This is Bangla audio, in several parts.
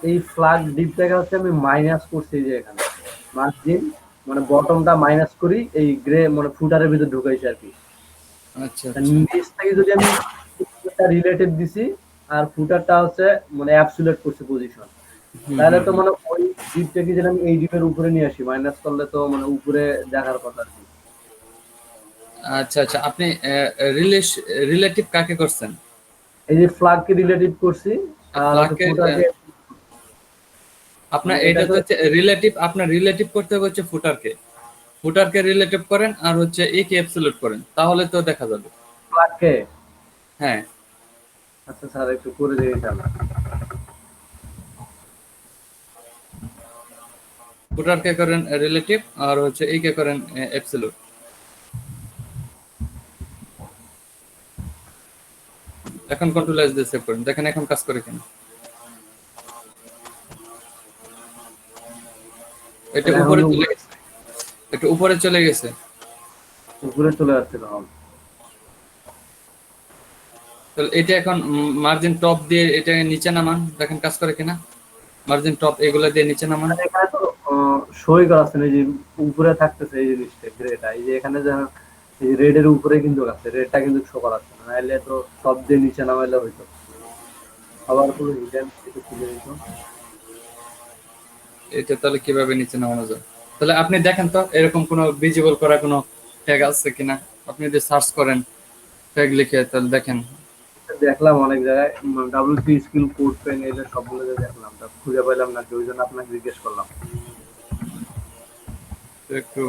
এই ফ্ল্যাগ ডিপটাকে হচ্ছে আমি মাইনাস করছি যে এখানে মার্জিন মানে বটমটা মাইনাস করি এই গ্রে মানে ফুটারের ভিতর ঢুকাইছি আর কি। আচ্ছা আচ্ছা। নিচ থেকে যদি আমি রিলেটিভ দিছি আর ফুটারটা হচ্ছে মানে অ্যাবসুলেট করছি পজিশন, হুম তাহলে হুম তো হুম। মানে ওই ডিপটাকে যদি আমি এই ডিপের উপরে নিয়ে আসি মাইনাস করলে তো মানে উপরে দেখার কথা আর কি। আচ্ছা আচ্ছা, আপনি রিলেটিভ কাকে করছেন? এই যে ফ্ল্যাগকে রিলেটিভ করছি আর হচ্ছে ফ্লাগকে ফুটারকে আপনার মানে এটা তো এটাকে হচ্ছে রিলেটিভ, আপনার রিলেটিভ করতে হবে হচ্ছে ফুটারকে। ফুটারকে রিলেটিভ করেন আর হচ্ছে এ কে অ্যাবসলিউট করেন, তাহলে তো দেখা যাবে। ফ্ল্যাগকে হ্যাঁ, আচ্ছা স্যার একটু করে দিয়ে ইনশাআল্লাহ। ফুটারকে করেন রিলেটিভ আর হচ্ছে এ কে করেন অ্যাবসলিউট। এখন কন্ট্রোল এস দিয়ে সেভ করেন, দেখেন এখন কাজ করে কিনা। এটা তাহলে এখন উপরে কি চলে গেছে, এটা উপরে চলে গেছে। উপরে চলে যাচ্ছে তখন? তাহলে এটা এখন মার্জিন টপ দিয়ে এটা নিচে নামান, দেখেন কাজ করে কিনা। মার্জিন টপ এগুলো দিয়ে নিচে নামান। আর এখানে তো সই করা আছে না, এই যে উপরে থাকতেছে এই জিনিসটা গ্রেটা, এই যে এখানে যে এই রেড এর উপরে কিন্তু আছে, রেডটা কিন্তু শো করা আছে না, নাহলে তো সব দিয়ে নিচে নামাইলে হইতো। আবার পুরো হিডেন একটু খুলে দিত। এটা তাহলে কিভাবে নিচে নামানো যায়? তাহলে আপনি দেখেন তো এরকম কোনো ভিজিবল করা কোনো ট্যাগ আছে কিনা। আপনি যদি সার্চ করেন ট্যাগ লিখে, তাহলে দেখেন। দেখলাম অনেক জায়গায় ডাব্লিউ স্কিল কোড পেন এদের সবগুলো দেখলাম, তা খুঁজে পাইলাম না, ওই জন্য আপনাকে জিজ্ঞেস করলাম। তো একটু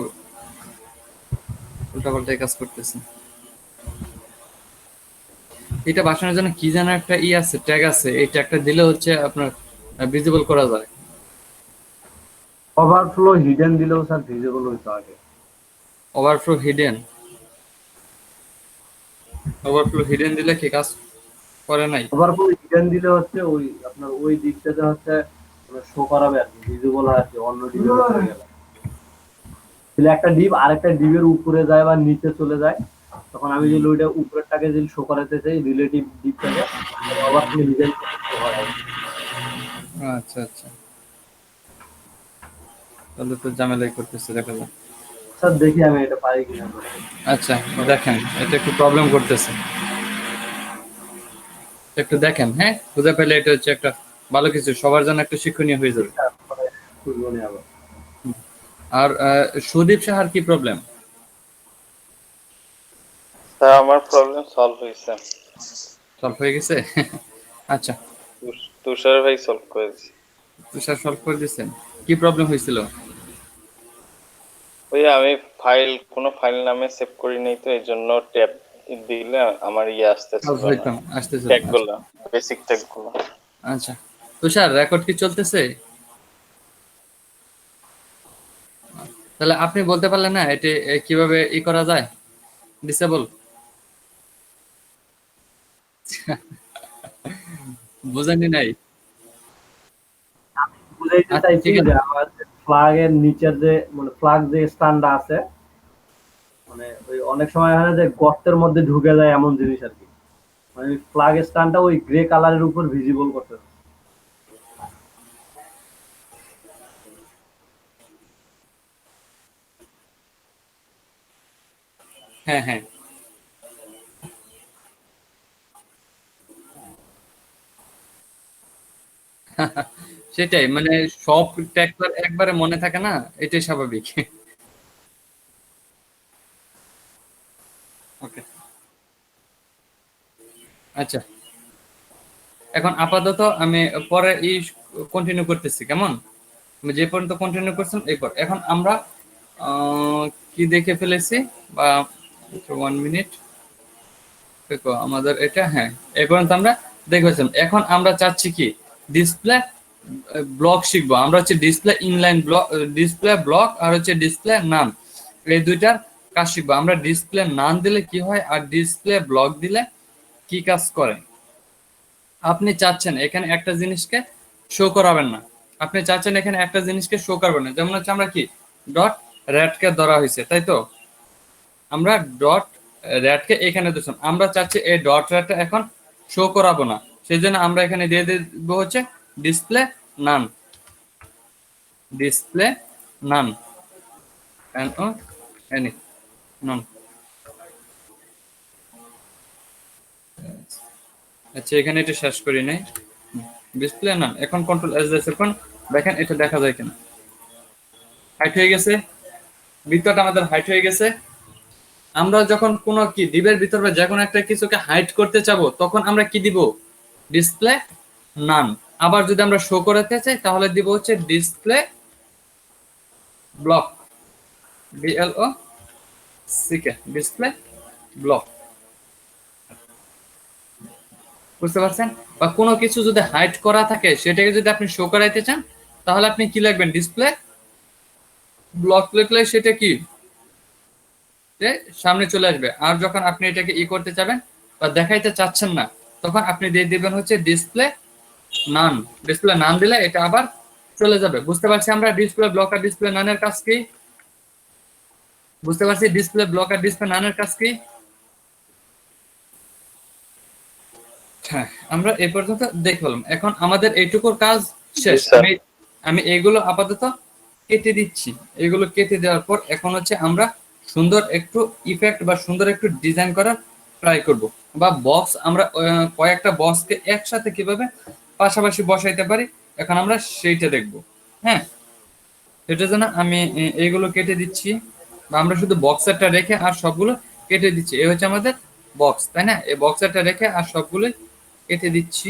উল্টাপাল্টাই কাজ করতেছে। এটা বাসানোর জন্য কি যেন একটা ই আছে, ট্যাগ আছে, এই ট্যাগটা দিলে হচ্ছে আপনার ভিজিবল করা যায়। ওভারফ্লো হিডেন দিলেও স্যার ভিজিবল হইতো আগে। ওভারফ্লো হিডেন, ওভারফ্লো হিডেন দিলে কি কাজ করে নাই? ওভারফ্লো হিডেন দিলে হচ্ছে ওই আপনার ওই দিকটাতে হচ্ছে শো করাবে আর কি, ভিজিবল হয় আর কি অন্য ডিপের উপরে গেলে। তাহলে একটা ডিপ আরেকটা ডিপের উপরে যায় বা নিচে চলে যায়, তখন আমি যদি ওইটা উপরেরটাকে যদি শো করাতে চাই রিলেটিভ ডিপটাকে, তাহলে ওভারফ্লো হিডেন শো হয় আর কি। আচ্ছা আচ্ছা, তাহলে তো ঝামেলাই করতেছে, দেখা যাক। স্যার দেখি আমি এটা পারি কিনা করতে। আচ্ছা, দেখেন এটা একটু প্রবলেম করতেছে, একটু দেখেন। হ্যাঁ, বুঝে পেলে এটা হচ্ছে একটা ভালো কিছু, সবার জন্য একটা শিক্ষণীয় হয়ে যাবে। খুঁজবো নি আবার। আর সুদীপ সাহার কি প্রবলেম? স্যার আমার প্রবলেম সলভ হয়েছে। সলভ হয়ে গেছে? আচ্ছা, তুষার ভাই সলভ করেছি। তুষার সলভ করে দিচ্ছেন। কি প্রবলেম হয়েছিল? ওই আমি কোনো ফাইল নামে সেভ করি নাই, তো এই জন্য ট্যাব দিলে আমার সলভ আসতেছিল না, হইতো না, আসতেছিল ট্যাগ না। আচ্ছা গুলা, বেসিক ট্যাগ গুলো। আচ্ছা, তুষার রেকর্ড কি চলতেছে? তাহলে আপনি বলতে পারলেন না এটি কিভাবে ই করা যায়, ডিসেবল? বুঝেনি নাই? বুঝাইতে আচ্ছা চাইছি ঠিক যে আছে। আমার ফ্ল্যাগ এর নিচের যে মানে ফ্ল্যাগ যে স্ট্যান্ডটা আছে, মানে ওই অনেক সময় হয় না যে গর্তের মধ্যে ঢুকে যায় এমন জিনিস আর কি, মানে ফ্ল্যাগ স্ট্যান্ডটা ওই গ্রে কালারের উপর ভিজিবল করতে হবে। হ্যাঁ হ্যাঁ, সেটাই, মানে সব ট্যাগ একবারে মনে থাকে না, এটাই স্বাভাবিক। ওকে, আচ্ছা, এখন আপাতত আমি পরে কন্টিনিউ করতেছি, কেমন? আমি যে পর্যন্ত কন্টিনিউ করছিলাম এরপর এখন আমরা কি দেখে ফেলেছি, বা 1 মিনিট দেখো আমাদের এটা, হ্যাঁ এই পর্যন্ত আমরা দেখে ফেলছিলাম। এখন আমরা চাচ্ছি কি, ডিসপ্লে ব্লক শিখবো আমরা, হচ্ছে display inline block, display block আর হচ্ছে ডিসপ্লে নাম, এই দুইটার কাজ শিখবো আমরা। ডিসপ্লে নাম দিলে কি হয় আর ডিসপ্লে ব্লক দিলে কি কাজ করে। আপনি চাচ্ছেন এখানে একটা জিনিসকে শো করাবেন না, আপনি চাচ্ছেন এখানে একটা জিনিসকে শো করবেন না, যেমন হচ্ছে আমরা কি ডট র্যাটকে ধরা হয়েছে, তাই তো? আমরা ডট র্যাটকে এখানে দিচ্ছি, আমরা চাচ্ছি এই ডট র্যাটটা এখন শো করাবো না, সেই জন্য আমরা এখানে দিয়ে দেবো হচ্ছে ডিসপ্লে নান, ডিসপ্লে নান, NONE, নান। আচ্ছা এখানে এটা শেষ করি নাই, ডিসপ্লে নান। এখন কন্ট্রোল এস দিয়ে সেভ করুন, দেখেন এটা দেখা যায় কিনা। হাইট হয়ে গেছে, বৃত্তটা আমাদের হাইট হয়ে গেছে। আমরা যখন কোনো কি ডিবের ভিতর বা যে কোনো একটা কিছুকে হাইড করতে চাবো তখন আমরা কি দিব, ডিসপ্লে নান। আবার যদি আমরা শো করাতে চাই তাহলে দিব হচ্ছে display block, BLOCK, display block. বুঝতে পারছেন? বা কোনো কিছু যদি হাইড করা থাকে সেটাকে যদি আপনি শো করাইতে চান তাহলে আপনি কি লিখবেন, ডিসপ্লে ব্লক লিখলে সেটা কি সামনে চলে আসবে। আর যখন আপনি এটাকে করতে চাবেন বা দেখাইতে চাচ্ছেন না তখন আপনি দিয়ে দিবেন হচ্ছে ডিসপ্লে নান। ডিসপ্লে নান দিলে এটা আবার চলে যাবে। বুঝতে পারছি আমরা ডিসপ্লে ব্লক আর ডিসপ্লে নানের কাজ কি? বুঝতে পারছি ডিসপ্লে ব্লক আর ডিসপ্লে নানের কাজ কি? হ্যাঁ, আমরা এই পর্যন্ত দেখলাম। এখন আমাদের এইটুকুর কাজ শেষ। আমি এগুলো আপাতত কেটে দিচ্ছি। এগুলো কেটে দেওয়ার পর এখন হচ্ছে আমরা সুন্দর একটু ইফেক্ট বা সুন্দর একটু ডিজাইন করার ট্রাই করব, বা বক্স আমরা কয়েকটা বক্সকে একসাথে কিভাবে পাশাপাশি বসাইতে পারি এখন আমরা সেইটা দেখব। হ্যাঁ, সেটার জন্য আমি এইগুলো কেটে দিচ্ছি, বা আমরা শুধু বক্সারটা রেখে আর সবগুলো কেটে দিচ্ছি। এই হচ্ছে আমাদের বক্স, তাই না? এই বক্সারটা রেখে আর সবগুলোই কেটে দিচ্ছি।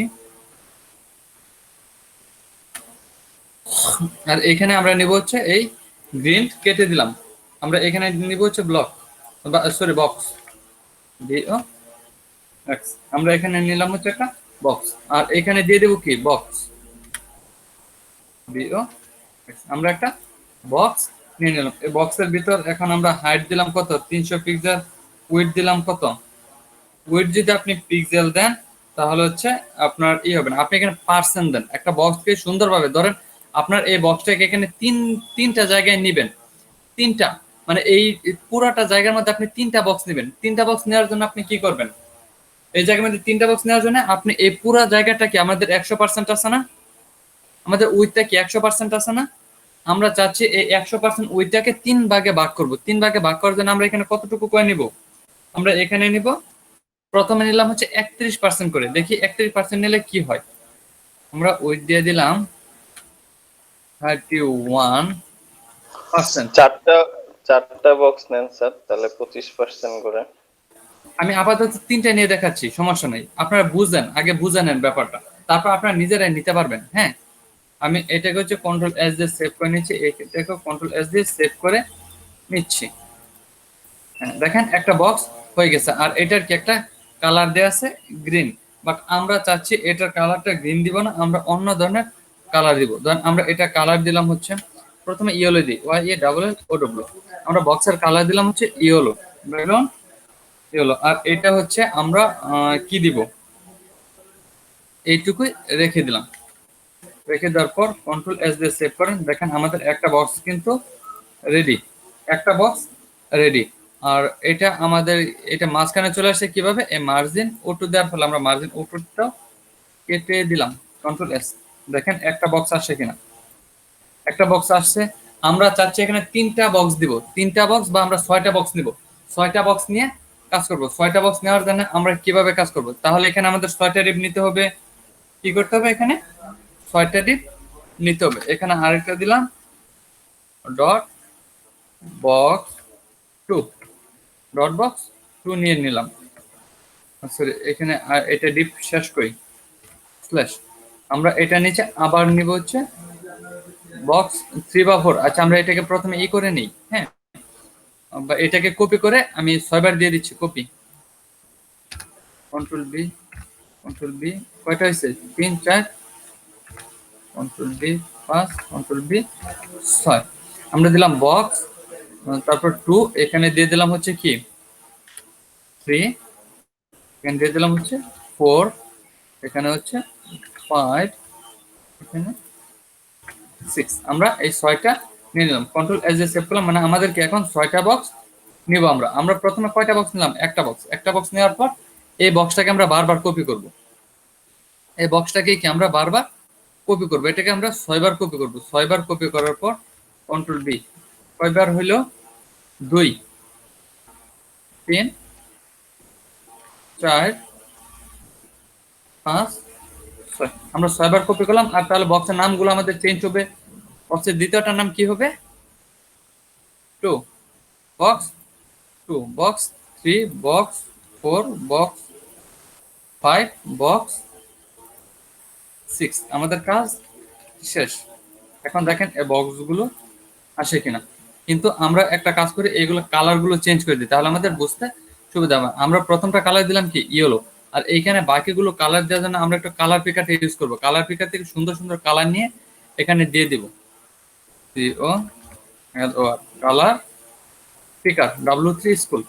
আর এখানে আমরা নিব হচ্ছে এই গ্রিন, কেটে দিলাম। আমরা এখানে নিব হচ্ছে ব্লক, সরি বক্স, BOX। আমরা এখানে নিলাম হচ্ছে একটা বক্স, আর এখানে দিয়ে দেবো কি, বক্স, BOX। আমরা একটা বক্স নিয়ে নিলাম। এই বক্সের ভিতর এখন আমরা হাইট দিলাম কত, 300 পিক্সেল। উইডথ দিলাম কত, উইডথ যদি আপনি পিক্সেল দেন তাহলে হচ্ছে আপনার হবে না, আপনি এখানে পার্সেন্ট দেন। একটা বক্সকে সুন্দরভাবে ধরেন, আপনার এই বক্সটাকে এখানে তিনটা জায়গায় নিবেন, তিনটা মানে এই পুরাটা জায়গার মধ্যে আপনি তিনটা বক্স নেবেন। তিনটা বক্স নেওয়ার জন্য আপনি কি করবেন, এই জায়গার মধ্যে তিনটা বক্স নেওয়ার জন্য আপনি এই পুরা জায়গাটা কি আমাদের 100% আছে না, আমাদের উইডথটা কি 100% আছে না? আমরা চাচ্ছি এই 100% উইডথটাকে 3 ভাগে ভাগ করব। 3 ভাগে ভাগ করার জন্য আমরা এখানে কতটুকু করে নিব, আমরা এখানে নিব প্রথমে নিলাম হচ্ছে 31% করে। দেখি 31% নিলে কি হয়। আমরা উইডথ দিয়ে দিলাম 31%। চারটা বক্স নেন স্যার, তাহলে 25% করে। আমি আপাতত 3টা নিয়ে দেখাচ্ছি, সমস্যা নেই। আপনারা বুঝেন, আগে বুঝে নেন ব্যাপারটা, তারপর আপনারা নিজেরাই নিতে পারবেন। হ্যাঁ, আমি এটাকে হচ্ছে কন্ট্রোল এস দিয়ে সেভ করে নিচ্ছি, এটাকে কন্ট্রোল এস দিয়ে সেভ করে নিচ্ছি। হ্যাঁ, দেখেন একটা বক্স হয়ে গেছে। আর এটার কি একটা কালার দেওয়া আছে গ্রিন, বাট আমরা চাচ্ছি এটার কালারটা গ্রিন দিব না, আমরা অন্য ধরনের কালার দিব। ধরেন আমরা এটা কালার দিলাম হচ্ছে প্রথমে ইয়েলো দিই, YELLO। আমরা বক্সের কালার দিলাম হচ্ছে ইয়েলো, ইয়েলো। আর এটা হচ্ছে আমরা কি দিব, এইটুকুই রেখে দিলাম। রেখে দেওয়ার পর কন্ট্রোল এস দিয়ে সেভ করেন। দেখেন আমাদের একটা বক্স কিন্তু রেডি, একটা বক্স রেডি। আর এটা আমাদের এটা মাঝখানে চলে আসে কিভাবে, এই মার্জিন O2 দেওয়ার ফলে আমরা মার্জিন O2টাও কেটে দিলাম, কন্ট্রোল এস। দেখেন একটা বক্স আসছে কিনা, একটা বক্স আসছে। আমরা চাচ্ছি এখানে 3টা বক্স দিব, 3টা বক্স বা আমরা 6টা বক্স নিব। 6টা বক্স নিয়ে কাজ করব। 6টা বক্স নেওয়ার জন্য আমরা কিভাবে কাজ করব, তাহলে এখানে আমাদের 6টা ডিপ নিতে হবে। কি করতে হবে, এখানে 6টা ডিপ নিতে হবে। এখানে আরেকটা দিলাম ডট বক্স 2, ডট বক্স 2 নিয়ে নিলাম। সরি, এখানে এটা ডিপ শেষ করি, স্ল্যাশ। আমরা এটা নিচে আবার নিব হচ্ছে বক্স 3 বা 4। আচ্ছা, আমরা এটাকে প্রথমে করে নিই। হ্যাঁ, বা এটাকে কপি করে আমি 6বার দিয়ে দিচ্ছি, copy, control B, control B. কয়টা হয়েছে, 3 4, কন্ট্রোল বি 5, কন্ট্রোল বি 6। আমরা দিলাম বক্স, তারপর 2, এখানে দিয়ে দিলাম হচ্ছে কি 3, এখানে দিয়ে দিলাম হচ্ছে 4, এখানে হচ্ছে 5, এখানে 6। আমরা এই 6টা নিয়ে নিলাম, কন্ট্রোল এস দিয়ে সেভ করলাম। মানে আমাদেরকে এখন 6টা বক্স নিব। আমরা প্রথমে কয়টা বক্স নিলাম, একটা বক্স। একটা বক্স নেওয়ার পর এই বক্সটাকে আমরা বারবার কপি করব। এই বক্সটাকে কি আমরা বারবার কপি করবো, এটাকে আমরা 6 বার কপি করবো। 6 বার কপি করার পর কন্ট্রোল বি, কয়বার হইলো? 2, 3, 4, 5, 6। আমরা 6 বার কপি করলাম। আর তাহলে বক্সের নামগুলো আমাদের চেঞ্জ হবে। বক্সের দ্বিতীয়টার নাম কি হবে? 2, box 2, box 3, box 4, box 5, box 6। আমাদের কাজ শেষ। এখন দেখেন এই বক্সগুলো আসে কিনা। কিন্তু আমরা একটা কাজ করি, এইগুলো কালার গুলো চেঞ্জ করে দিই, তাহলে আমাদের বুঝতে সুবিধা হবে। আমরা প্রথমটা কালার দিলাম কি ইয়েলো, আর এইখানে বাকিগুলো কালার দেওয়ার জন্য আমরা একটা কালার পিকার ইউজ করবো। কালার পিকার থেকে সুন্দর সুন্দর কালার নিয়ে এখানে দিয়ে দিব। Colour পিকার W3 school,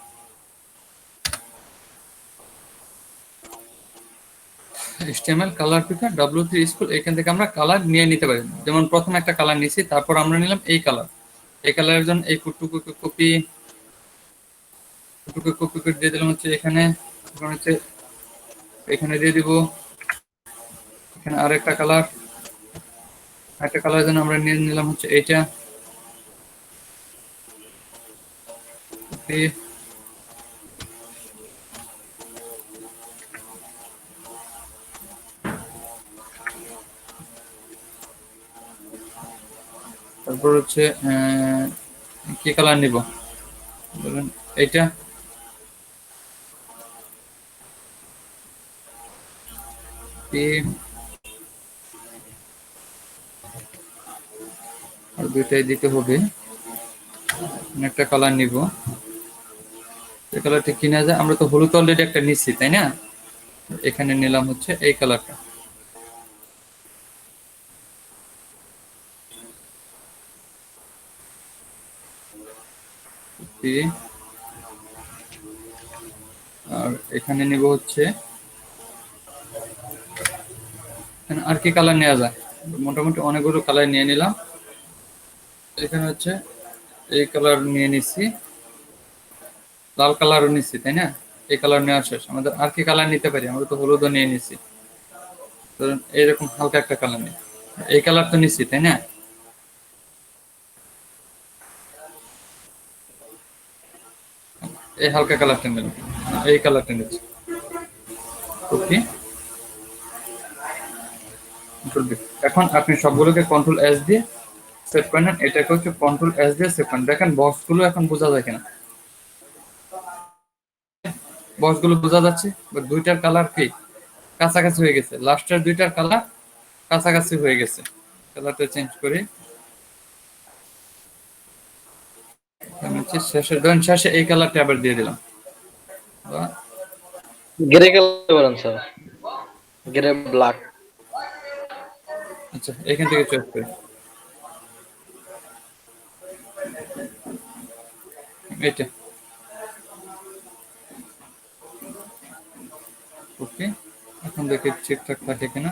HTML colour পিকার W3 school. এখান থেকে আমরা কালার নিয়ে নিতে পারি। যেমন প্রথম একটা কালার নিয়েছি, তারপর আমরা নিলাম এই কালার। এই কালারের জন্য এই টুকু কপি করে দিয়ে দিলাম হচ্ছে এখানে। এখন হচ্ছে এখানে দিয়ে দিব এখানে আরেকটা কালার। একটা কালারের জন্য আমরা নিয়ে নিলাম হচ্ছে এইটা। তারপর হচ্ছে কি কালার নিব বলেন? এইটা। আর দুইটাই দিতে হবে। একটা কালার নিব, এই কালারটা কিনা যায়। আমরা তো হলুদ অলরেডি একটা নিচ্ছি, তাই না? এখানে নিলাম হচ্ছে এই কালারটা। আর এখানে নিব হচ্ছে, আর কি কালার নেওয়া যায়? মোটামুটি অনেকগুলো কালার নিয়ে নিলাম। এখানে হচ্ছে এই কালার নিয়ে নিচ্ছি, লাল কালারও নিচ্ছি, তাই না? এই কালার নেওয়া শেষ। আমাদের আর কি কালার নিতে পারি? আমরা তো হলুদও নিয়ে নিচ্ছি। ধরুন এইরকম হালকা একটা কালার নিই। এই কালার তো নিচ্ছি, তাই না? এই হালকা কালারটা নিলাম, এই কালারটা নিচ্ছি। ওকে, এখন আপনি সবগুলোকে কন্ট্রোল এস দিয়ে সেভ করে নেন। এটাকে হচ্ছে কন্ট্রোল এস দিয়ে সেভ করেন। দেখেন বক্সগুলো এখন বোঝা যায় কিনা। বক্সগুলো বোঝা যাচ্ছে। দুইটার কালার কি কাছাকাছি হয়ে গেছে। লাস্টের দুইটার কালার কাছাকাছি হয়ে গেছে। কালারটা চেঞ্জ করি। শেষে ধরেন শেষে এই কালারটা আবার দিয়ে দিলাম। গ্রে কালার বলেন স্যার, গ্রে ব্ল্যাক। আচ্ছা, এখান থেকে চয়েস করি এটা। ওকে, এখন দেখি ঠিকঠাক থাকে কিনা।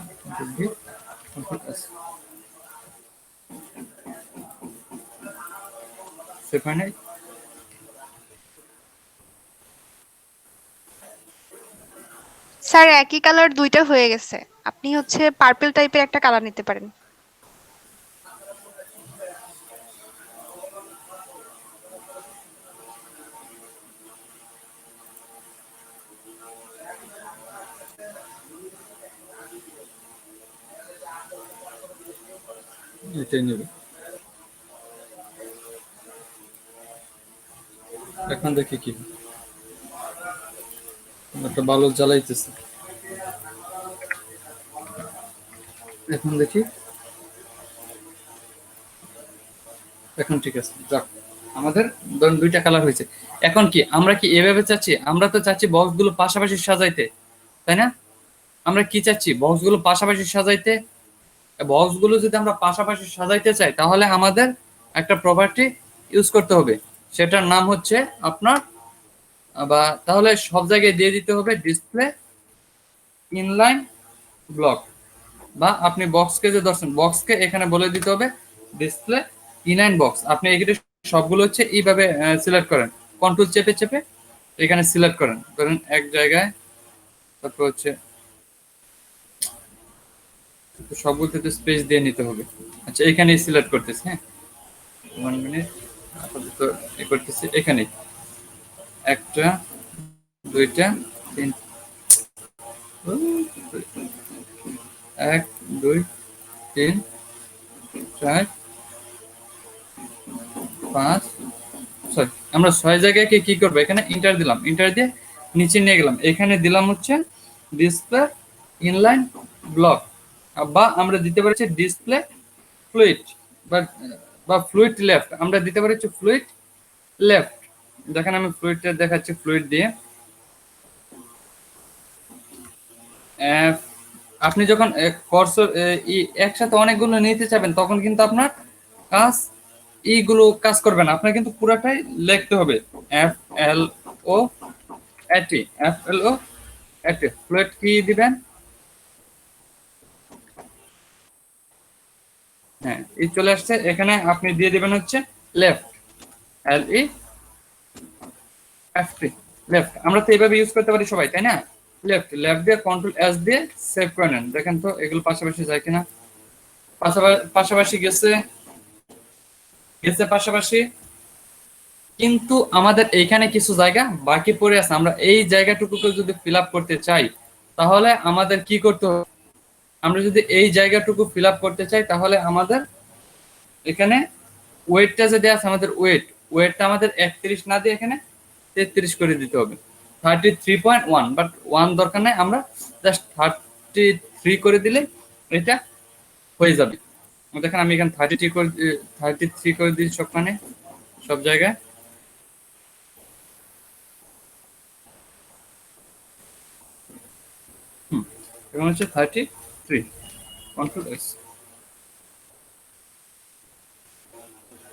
সেখানে স্যার একই কালার দুইটা হয়ে গেছে, আপনি হচ্ছে পার্পল টাইপের একটা কালার নিতে পারেন। এটাই নেবে। এখন দেখি কি একটা ভালো জ্বালাইতেছে। এখন দেখি, এখন ঠিক আছে। যাক, আমাদের ধরুন দুইটা কালার হয়েছে। এখন কি আমরা কি এভাবে চাচ্ছি? আমরা তো চাচ্ছি বক্সগুলো পাশাপাশি সাজাইতে, তাই না? আমরা কি চাচ্ছি? বক্সগুলো পাশাপাশি সাজাইতে। বক্সগুলো যদি আমরা পাশাপাশি সাজাইতে চাই, তাহলে আমাদের একটা প্রপার্টি ইউজ করতে হবে। সেটার নাম হচ্ছে আপনার, বা তাহলে সব জায়গায় দিয়ে দিতে হবে ডিসপ্লে ইনলাইন ব্লক। বা আপনি বক্সকে যে ধরছেন, বক্সকে এখানে বলে দিতে হবে ডিসপ্লে ইনলাইন বক্স। আপনি এখানে সবগুলো হচ্ছে এইভাবে সিলেক্ট করেন, কন্ট্রোল চেপে চেপে এখানে সিলেক্ট করেন। ধরেন এক জায়গায়, তারপর হচ্ছে তো সবগুলোতে তো স্পেস দিয়ে নিতে হবে। আচ্ছা এখানে সিলেক্ট করতেছি, হ্যাঁ 1 মিনিট, আপাতত এ করতেছি এখানে একটা দুইটা তিন, 1 2 3 4 5 6। আমরা 6 জায়গায় কি করবো, এখানে ইন্টার দিলাম, ইন্টার দিয়ে নিচে নিয়ে গেলাম, এখানে দিলাম হচ্ছে ডিসপ্লে ইনলাইন ব্লক, বা আমরা দিতে পারছি ডিসপ্লে ফ্লুইড বা বা ফ্লুইড লেফট, আমরা দিতে পারছি ফ্লুইড লেফট। দেখেন আমি ফ্লুইডটা দেখাচ্ছি, ফ্লুইড দিয়ে আপনি যখন কর্সর একসাথে অনেকগুলো নিতে চাবেন তখন কিন্তু আপনার কাজ এইগুলো কাজ করবে না, আপনার কিন্তু পুরাটাই লিখতে হবে এফ এল ও এটি, এফ এল ও এটি। ফ্লুইড কি দিবেন, হ্যাঁ এই চলে আসছে, এখানে আপনি দিয়ে দিবেন হচ্ছে লেফট, এল ই এফ টি, লেফট। আমরা তো এইভাবে ইউজ করতে পারি সবাই, তাই না? লেফট, লেফট দিয়ে কন্ট্রোল এস দিয়ে সেভ করে নেন। দেখেন তো এগুলো পাশাপাশি যায় কিনা, পাশাপাশি গেছে, পাশাপাশি। কিন্তু আমাদের এইখানে কিছু জায়গা বাকি পড়ে আছে, আমরা এই জায়গাটুকুকে যদি ফিল আপ করতে চাই তাহলে আমাদের কি করতে হবে, আমরা যদি এই জায়গাটুকু ফিল আপ করতে চাই তাহলে আমাদের এখানে ওয়েটটা যদি আছে, আমাদের ওয়েটটা আমাদের 31 না দিয়ে এখানে 33 করে দিতে হবে, 33.1, বাট 1 দরকার নাই, আমরা জাস্ট 33 করে দিলে এটা হয়ে যাবে। দেখেন আমি এখানে 33 করে দিই সবখানে, সব জায়গায়। এবং হচ্ছে 33, কন্ট্রোল এস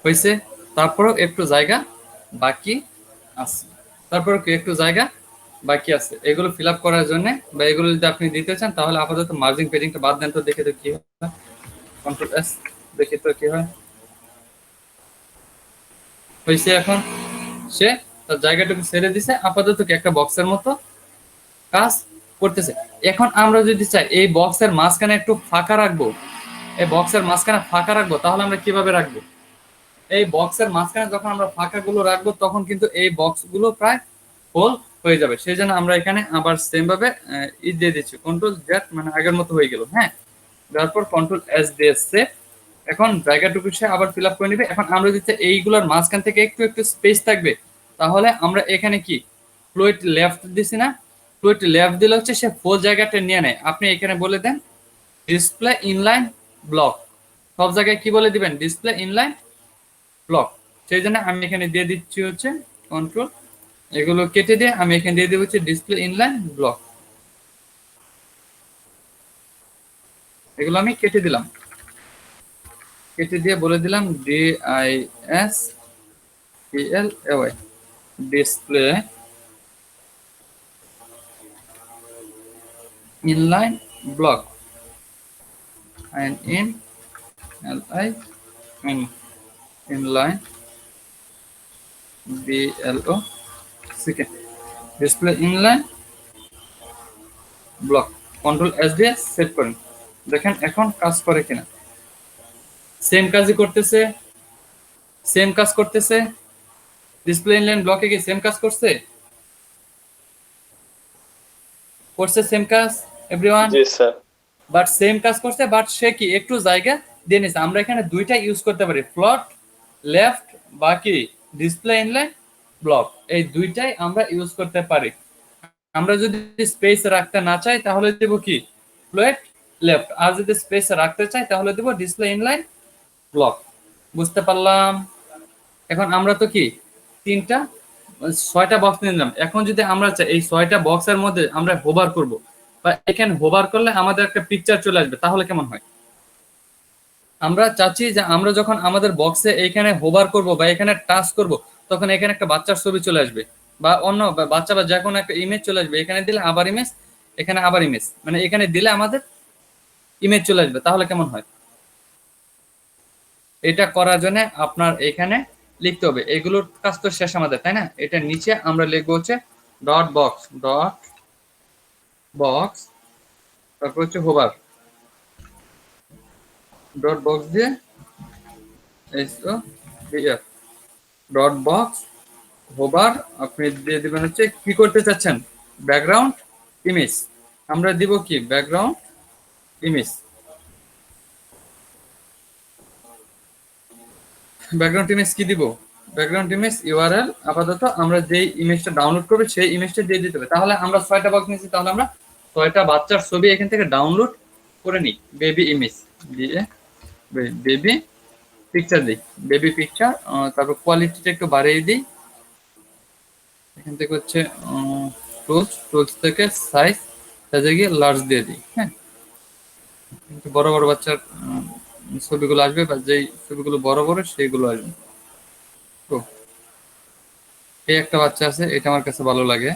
হয়েছে। তারপরেও একটু জায়গা বাকি আছে, এগুলো ফিল আপ করার জন্য, বা এগুলো যদি আপনি দিতে চান তাহলে আপাতত মার্জিং পেজিংটা বাদ দেন, তো দেখে তো কি হয়, কন্ট্রোল এস, দেখি তো কি হয়। হয়েছে, এখন সে তার জায়গাটুকু ছেড়ে দিছে, আপাতত কি একটা বক্সের মতো কাজ করতেছে। এখন আমরা যদি চাই এই বক্সের মাঝখানে একটু ফাঁকা রাখবো, তাহলে আমরা কিভাবে রাখবো, এই বক্সের মাঝখানে যখন আমরা ফাঁকা গুলো রাখবো তখন কিন্তু এই বক্স গুলো প্রায় ফুল হয়ে যাবে। সেই জন্য আমরা এখানে আবার সেম ভাবে দিয়ে দিচ্ছি, কন্ট্রোল জেড, মানে আগের মতো হয়ে গেল, হ্যাঁ। তারপর কন্ট্রোল এস দিয়ে সেভ, এখন জায়গাটুকু সে আবার ফিল আপ করে নিবে। এখন আমরা যদি এইগুলোর মাঝখান থেকে একটু একটু স্পেস থাকবে, তাহলে আমরা এখানে কি ফ্লুইড লেফট দিছি না, ফ্লুইড লেফট দিলে হচ্ছে সে ফুল জায়গাটা নিয়ে নেয়। আপনি এখানে বলে দেন ডিসপ্লে ইনলাইন ব্লক, সব জায়গায় কি বলে দিবেন, ডিসপ্লে ইনলাইন ব্লক। সেই জন্য আমি এখানে দিয়ে দিচ্ছি হচ্ছে কন্ট্রোল, এগুলো কেটে দিয়ে আমি এখানে দিয়ে দেবো হচ্ছে ডিসপ্লে ইনলাইন ব্লক, এগুলো আমি কেটে দিলাম, কেটে দিয়ে বলে দিলাম DISPLAY, display inline block, inline BLOCK, display inline block. Control S দিয়ে সেভ করেন, দেখেন এখন কাজ করে কিনা। সেম কাজ করতেছে, ডিসপ্লে ইনলাইন ব্লকে কি সেম কাজ করছে সেম কাজ everyone? G sir. But same কাজ করছে, বাট সে কি একটু জায়গা দিয়ে নিছে। আমরা এখানে দুইটা ইউজ করতে পারি, ফ্লট লেফট বাকি ডিসপ্লে ইনলাইন ব্লক, এই দুইটাই আমরা ইউজ করতে পারি। আমরা যদি স্পেস রাখতে না চাই তাহলে দেব কি ফ্লট লেফট, আর যদি স্পেস রাখতে চাই তাহলে দেব ডিসপ্লে ইনলাইন ব্লক। বুঝতে পারলাম? এখন আমরা তো কি 6টা বক্স নিয়ে নিলাম। এখন যদি আমরা চাই এই 6টা বক্সের মধ্যে আমরা হোভার করব, বা এখানে হোভার করলে আমাদের একটা পিকচার চলে আসবে, তাহলে কেমন হয়? আমরা চাচ্ছি যে আমরা যখন আমাদের বক্সে এখানে হোভার করব বা এখানে টাচ করব, তখন এখানে একটা বাচ্চার ছবি চলে আসবে, বা অন্য বাচ্চা বা যে কোনো একটা ইমেজ চলে আসবে। এখানে দিলে আবার ইমেজ, এখানে আবার ইমেজ, মানে এখানে দিলে আমাদের ইমেজ চলে আসবে। তাহলে কেমন হয়? এটা করার জন্য আপনার এখানে লিখতে হবে, এগুলোর কাজ তো শেষ আমাদের, তাই না? এটা নিচে আমরা লিখবো হচ্ছে ডট বক্স, তারপর হচ্ছে হোভার, ডট বক্স দিয়ে SO BF dot box hover আপনি দিয়ে দিবেন হচ্ছে কি করতে চাচ্ছেন, ব্যাকগ্রাউন্ড ইমেজ। আমরা দিব কি ব্যাকগ্রাউন্ড ইমেজ। ব্যাকগ্রাউন্ড ইমেজ কি দিব, ব্যাকগ্রাউন্ড ইমেজ ইউআরএল আপাতত আমরা যেই ইমেজটা ডাউনলোড করব সেই ইমেজটা দিয়ে দিতে হবে। তাহলে আমরা 6টা বক্স নিয়েছি, তাহলে আমরা 6টা বাচ্চার ছবি এখান থেকে ডাউনলোড করে নিই। বেবি ইমেজ দিয়ে বেবি পিকচার দিই, বেবি পিকচার, তারপর কোয়ালিটিটা একটু বাড়িয়ে দিই। এখান থেকে হচ্ছে টুলস থেকে সাইজে গিয়ে লার্জ দিয়ে দিই। হ্যাঁ, কিন্তু বড় বড় বাচ্চার ছবিগুলো আসবে, বা যেই ছবিগুলো বড় বড় সেইগুলো আসবে। তো এই একটা বাচ্চা আছে, এটা আমার কাছে ভালো লাগে,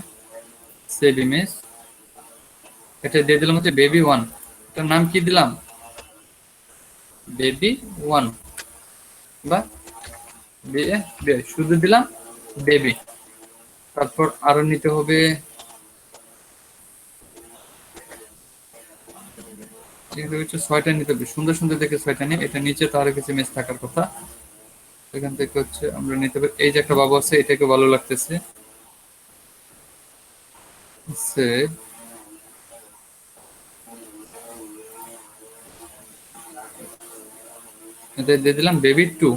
সেভ ইমেজ। এটা দিয়ে দিলাম হচ্ছে বেবি 1। এটার নাম কি দিলাম, বেবি 1 বা শুধু দিলাম বেবি। তারপর আরো নিতে হবে, এগুলো হচ্ছে 6টা নিতে হবে, সুন্দর সুন্দর দেখে 6টা নিয়ে। এটা নিচে তো আরো কিছু ইমেজ থাকার কথা, এখান থেকে হচ্ছে আমরা নিতে পারি। এই যে একটা বাবু আছে, এটাকে ভালো লাগতেছে, সেভ। এটা দিয়ে দিলাম বেবি 2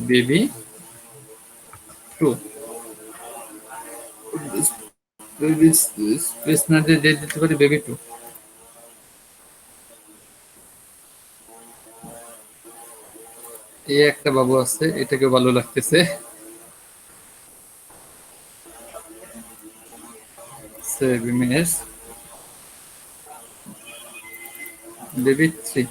বেবি 2। স্পেস না দিয়ে দিয়ে দিতে পারি বেবি 2। এই একটা বাবু আছে, এটাকে ভালো লাগতেছে, সেভ ইমেজ বেবি 3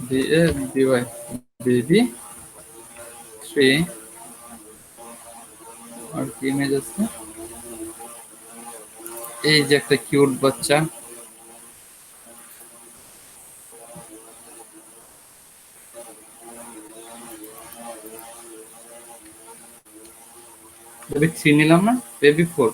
বেবি 3। আর কি ইমেজ আছে, এই যে একটা কিউট বাচ্চা, বেবি 3 নিলাম না, বেবি 4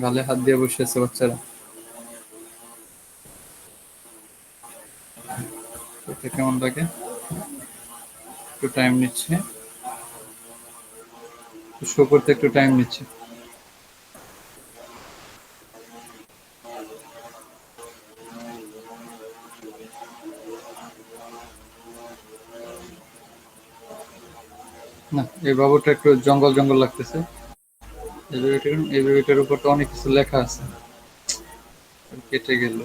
গালে হাত দিয়ে বসে আছে বাচ্চারা। এটা কেমন লাগে, একটু টাইম নিচ্ছে, শো করতে একটু টাইম নিচ্ছে। না, এই বাবুটা একটু জঙ্গল জঙ্গল লাগতেছে। এই বেবিটার উপর তো অনেক কিছু লেখা আছে, কেটে গেল।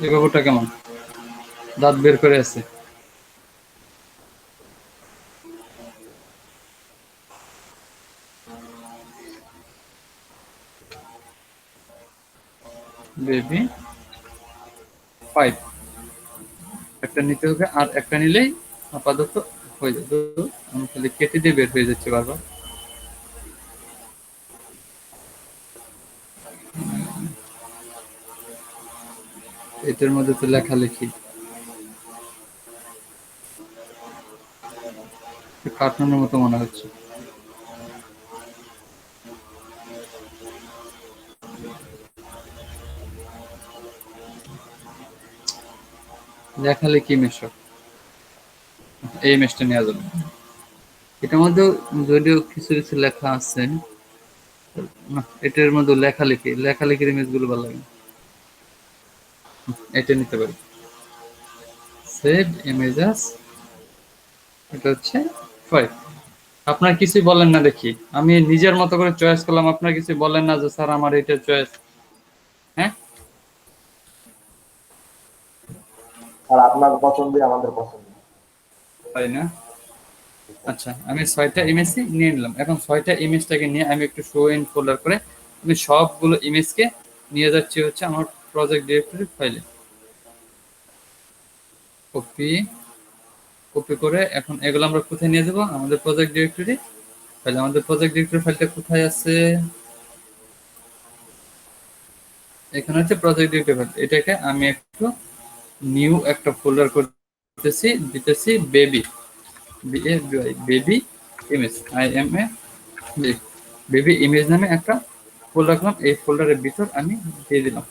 এই বাবুটা কেমন, দাঁত বের করে আছে। বেবি 5 একটা নিতে হবে, আর একটা নিলেই আপাতত হয়ে যাবে। আমি খালি কেটে দিয়ে বের হয়ে যাচ্ছে বারবার। এটার মধ্যে তো লেখালেখি, কার্টুনের মতো মনে হচ্ছে। লেখালেখি মেশো, এই মেশটা নেওয়া যাবে। এটার মধ্যে যদিও কিছু কিছু লেখা আছে, না এটার মধ্যে লেখালেখির ইমেজ গুলো ভালো লাগে, এটা নিতে পারি। সেভ ইমেজেস, এটা হচ্ছে 5। আপনার কিছুই বলেন না দেখি, আমি নিজের মতো করে চয়েস করলাম, আপনার কিছু বলেন না যে স্যার আমার এটা চয়েস। হ্যাঁ, আর আপনার পছন্দই আমাদের পছন্দ। তাই না? আচ্ছা, আমি 6টা ইমেজ নিয়ে নিলাম। এখন 6টা ইমেজটাকে নিয়ে আমি একটু শো ইন ফোল্ডার করে আমি সবগুলো ইমেজকে নিয়ে যাচ্ছি হচ্ছে আমার প্রজেক্ট ডিরেক্টরি ফাইলে। কপি কপি করে এখন এগুলো আমরা কোথায় নিয়ে যাব? আমাদের প্রজেক্ট ডিরেক্টরি। তাহলে আমাদের প্রজেক্ট ডিরেক্টরি ফাইলটা কোথায় আছে? এখানে হচ্ছে প্রজেক্ট ডিরেক্টরি ফাইল। এটাকে আমি একটু নিউ একটা ফোল্ডার করতেছি, দিতেছি baby, baby image, IMA baby image নামে একটা ফোল্ডার রাখলাম। এই ফোল্ডারের ভিতর আমি দিয়ে দিলাম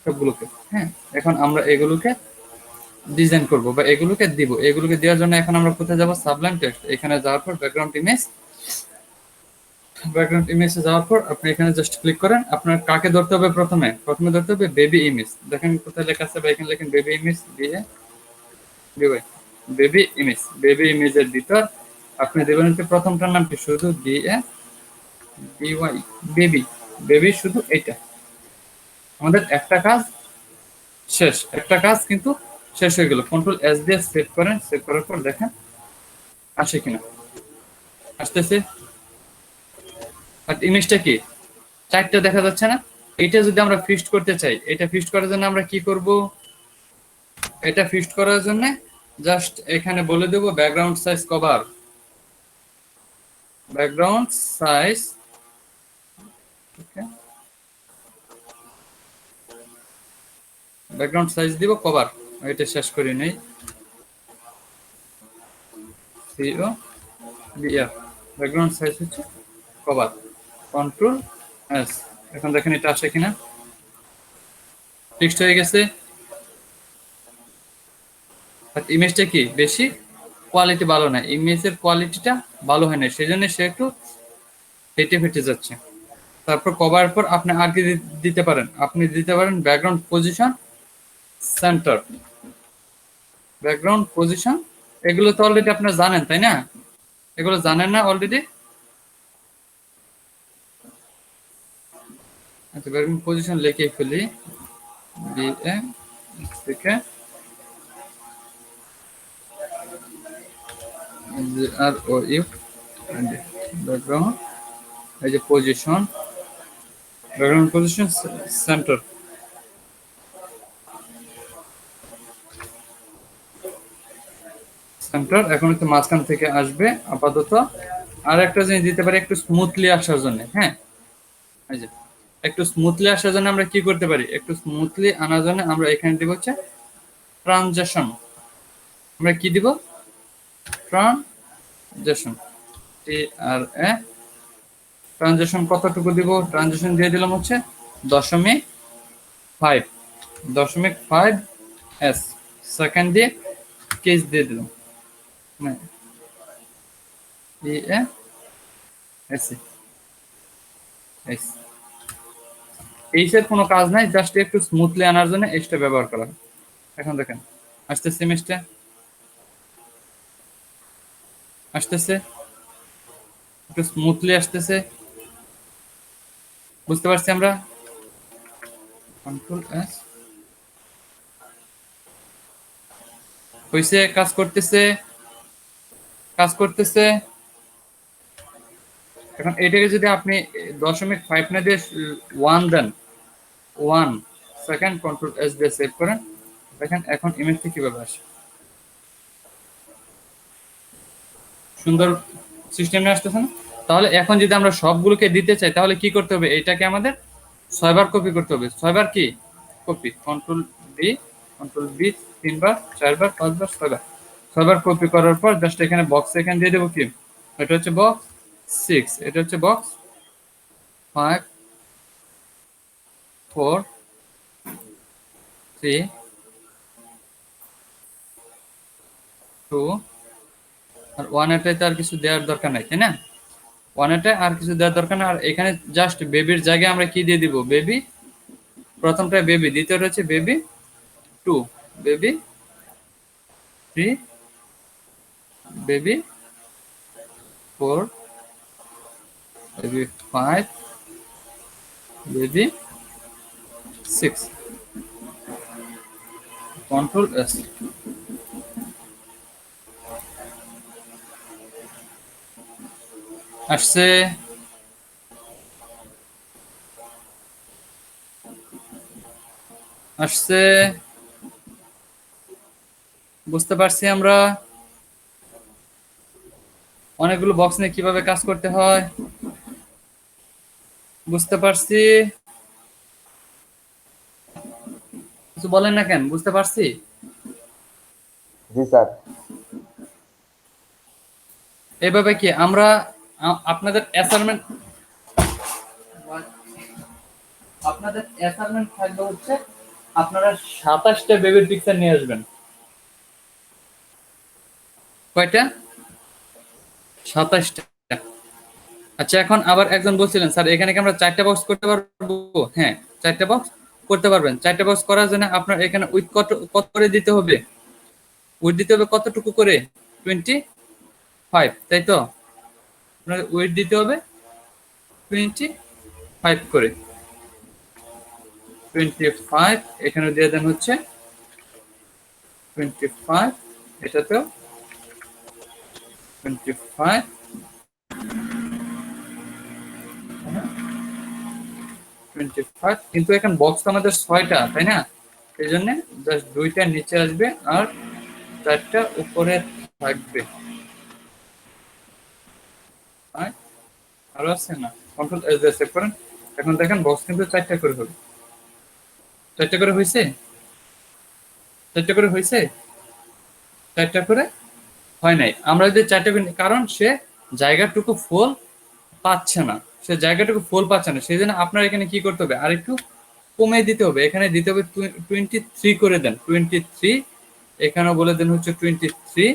সবগুলোকে। হ্যাঁ, এখন আমরা এগুলোকে ডিজাইন করব বা এগুলোকে দিব। এগুলোকে দেওয়ার জন্য এখন আমরা কোথায় যাব? Sublime text. এখানে যাওয়ার পর ব্যাকগ্রাউন্ড ইমেজে যাওয়ার পর আপনি এখানে জাস্ট ক্লিক করেন। আপনার কাকে ধরতে হবে? প্রথমে ধরতে হবে বেবি ইমেজ। দেখেন কোথায় লেখা আছে, বা এখানে লেখেন বেবি ইমেজ দিয়ে বেবি ইমেজের ভিতর আপনি দেবেন হচ্ছে প্রথমটার নাম কি, শুধু BY বেবি, শুধু এইটা। আমাদের একটা কাজ শেষ, একটা কাজ কিন্তু শেষ হয়ে গেল। Ctrl+S দিয়ে সেভ করেন। সেভ করার পর দেখেন আসে কিনা। আসতেছে। আর ইমেজটা কি, চারটা দেখা যাচ্ছে না? এটা যদি আমরা ফিক্সড করতে চাই, এটা ফিক্সড করার জন্য আমরা কি করব? এটা ফিক্সড করার জন্য জাস্ট এখানে বলে দেব background size cover, background size, background size দিব কভার। এটা শেষ করে নেই, ব্যাকগ্রাউন্ড সাইজ হচ্ছে কভার। Ctrl+S। এখন দেখেন এটা আসে কিনা। ফিক্সড হয়ে গেছে। আর ইমেজটা কি বেশি কোয়ালিটি ভালো না, ইমেজের কোয়ালিটিটা ভালো হয় না, সেজন্য সে একটু ফেটে যাচ্ছে। তারপর কভার পর আপনি আর কি দিতে পারেন? আপনি দিতে পারেন background position, centre, background position. এগুলো তো অলরেডি আপনারা জানেন, তাই না? এগুলো জানেন না অলরেডি? আচ্ছা, ব্যাকগ্রাউন্ড পজিশন লিখে ফেলি, BM থেকে ROU, ব্যাকগ্রাউন্ড, এই যে position, background position centre. Centre এখন একটু মাঝখান থেকে আসবে আপাতত। আর একটা জিনিস দিতে পারি একটু স্মুথলি আসার জন্য। হ্যাঁ, এই যে একটু স্মুথলি আসার জন্য আমরা কি করতে পারি? একটু স্মুথলি আনার জন্য আমরা এখানে দিব হচ্ছে ট্রানজিশন। আমরা কি দিব? Transition, TRA। ট্রানজিশন কতটুকু দিব? ট্রানজিশন দিয়ে দিলাম হচ্ছে 0.5 সেকেন্ড দিয়ে কেস দিয়ে দিলাম। এইসের কোনো কাজ নাই, জাস্ট একটু স্মুথলি আনার জন্য এইটা ব্যবহার করা হয়। এখন দেখেন আসতেছে, ইমেজটা আসতেছে, একটু স্মুথলি আসতেছে, বুঝতে পারছি আমরা। Ctrl+S হইছে, কাজ করতেছে। এখন এটাকে যদি আপনি 0.5 না দিয়ে 1 দেন, 1 সেকেন্ড, Ctrl+S দিয়ে সেভ করেন। দেখেন এখন ইমেজটা কিভাবে আসে, সুন্দর সিস্টেমে আসতেছে না? তাহলে এখন যদি আমরা সবগুলোকে দিতে চাই তাহলে কি করতে হবে? এটাকে আমাদের 6 বার কপি করতে হবে। 6 বার কি কপি? Ctrl+B 3 বার, 4 বার, 5 বার, 6 বার। 6 বার কপি করার পর জাস্ট এখানে বক্স এখানে দিয়ে দেবো কি, এটা হচ্ছে বক্স 6, এটা হচ্ছে বক্স 5 4 3 2 আর 1 এটাতে আর কিছু দেওয়ার দরকার নাই, তাই না? 1 এটা আর কিছু দেওয়ার দরকার না। আর এখানে জাস্ট বেবির জায়গায় আমরা কি দিয়ে দিব? বেবি, প্রথমটা বেবি, দ্বিতীয়টা হচ্ছে baby 2, baby 3, baby 4, baby 5, baby 6। Ctrl+S। আসছে, বুঝতে পারছি আমরা। অনেকগুলো বক্স নিয়ে কিভাবে কাজ করতে হয় বুঝতে পারছি। কিছু বলেন না কেন? বুঝতে পারছি। জি স্যার। এইভাবে কি আমরা আপনাদের অ্যাসাইনমেন্ট থাকবে হচ্ছে আপনারা 27টা বেবির পিকচার নিয়ে আসবেন। কয়টা? 27টা। আচ্ছা, এখন আবার একজন বলছিলেন স্যার এখানে কি আমরা 4টা বক্স করতে পারবো? হ্যাঁ, 4টা বক্স করতে পারবেন। 4টা বক্স করার জন্য আপনার এখানে উইথ কত করে দিতে হবে? উইথ দিতে হবে কতটুকু করে? 25, তাই তো? আপনার উইথ দিতে হবে 25 করে। 25 এখানে দিয়ে দেন হচ্ছে 25, এটাতেও 25, 25। কিন্তু এখন বক্স আমাদের 6টা, তাই না? সেই জন্য জাস্ট 2টা নিচে আসবে আর 4টা উপরে থাকবে। আরো আছে না? কন্ট্রোল এস দিয়ে সেভ করেন। এখন দেখেন বক্স কিন্তু 4টা করে হবে। 4টা করে হয়েছে? 4টা করে হয়েছে? 4টা করে হয় নাই। আমরা যদি 4টা করে কারণ সে জায়গাটুকু ফুল পাচ্ছে না, সে জায়গাটুকু ফুল পাচ্ছে না, সেই জন্য আপনার এখানে কি করতে হবে? আর একটু কমে দিতে হবে। এখানে দিতে হবে 23 করে দেন, 23। এখানেও বলে দেন হচ্ছে 23।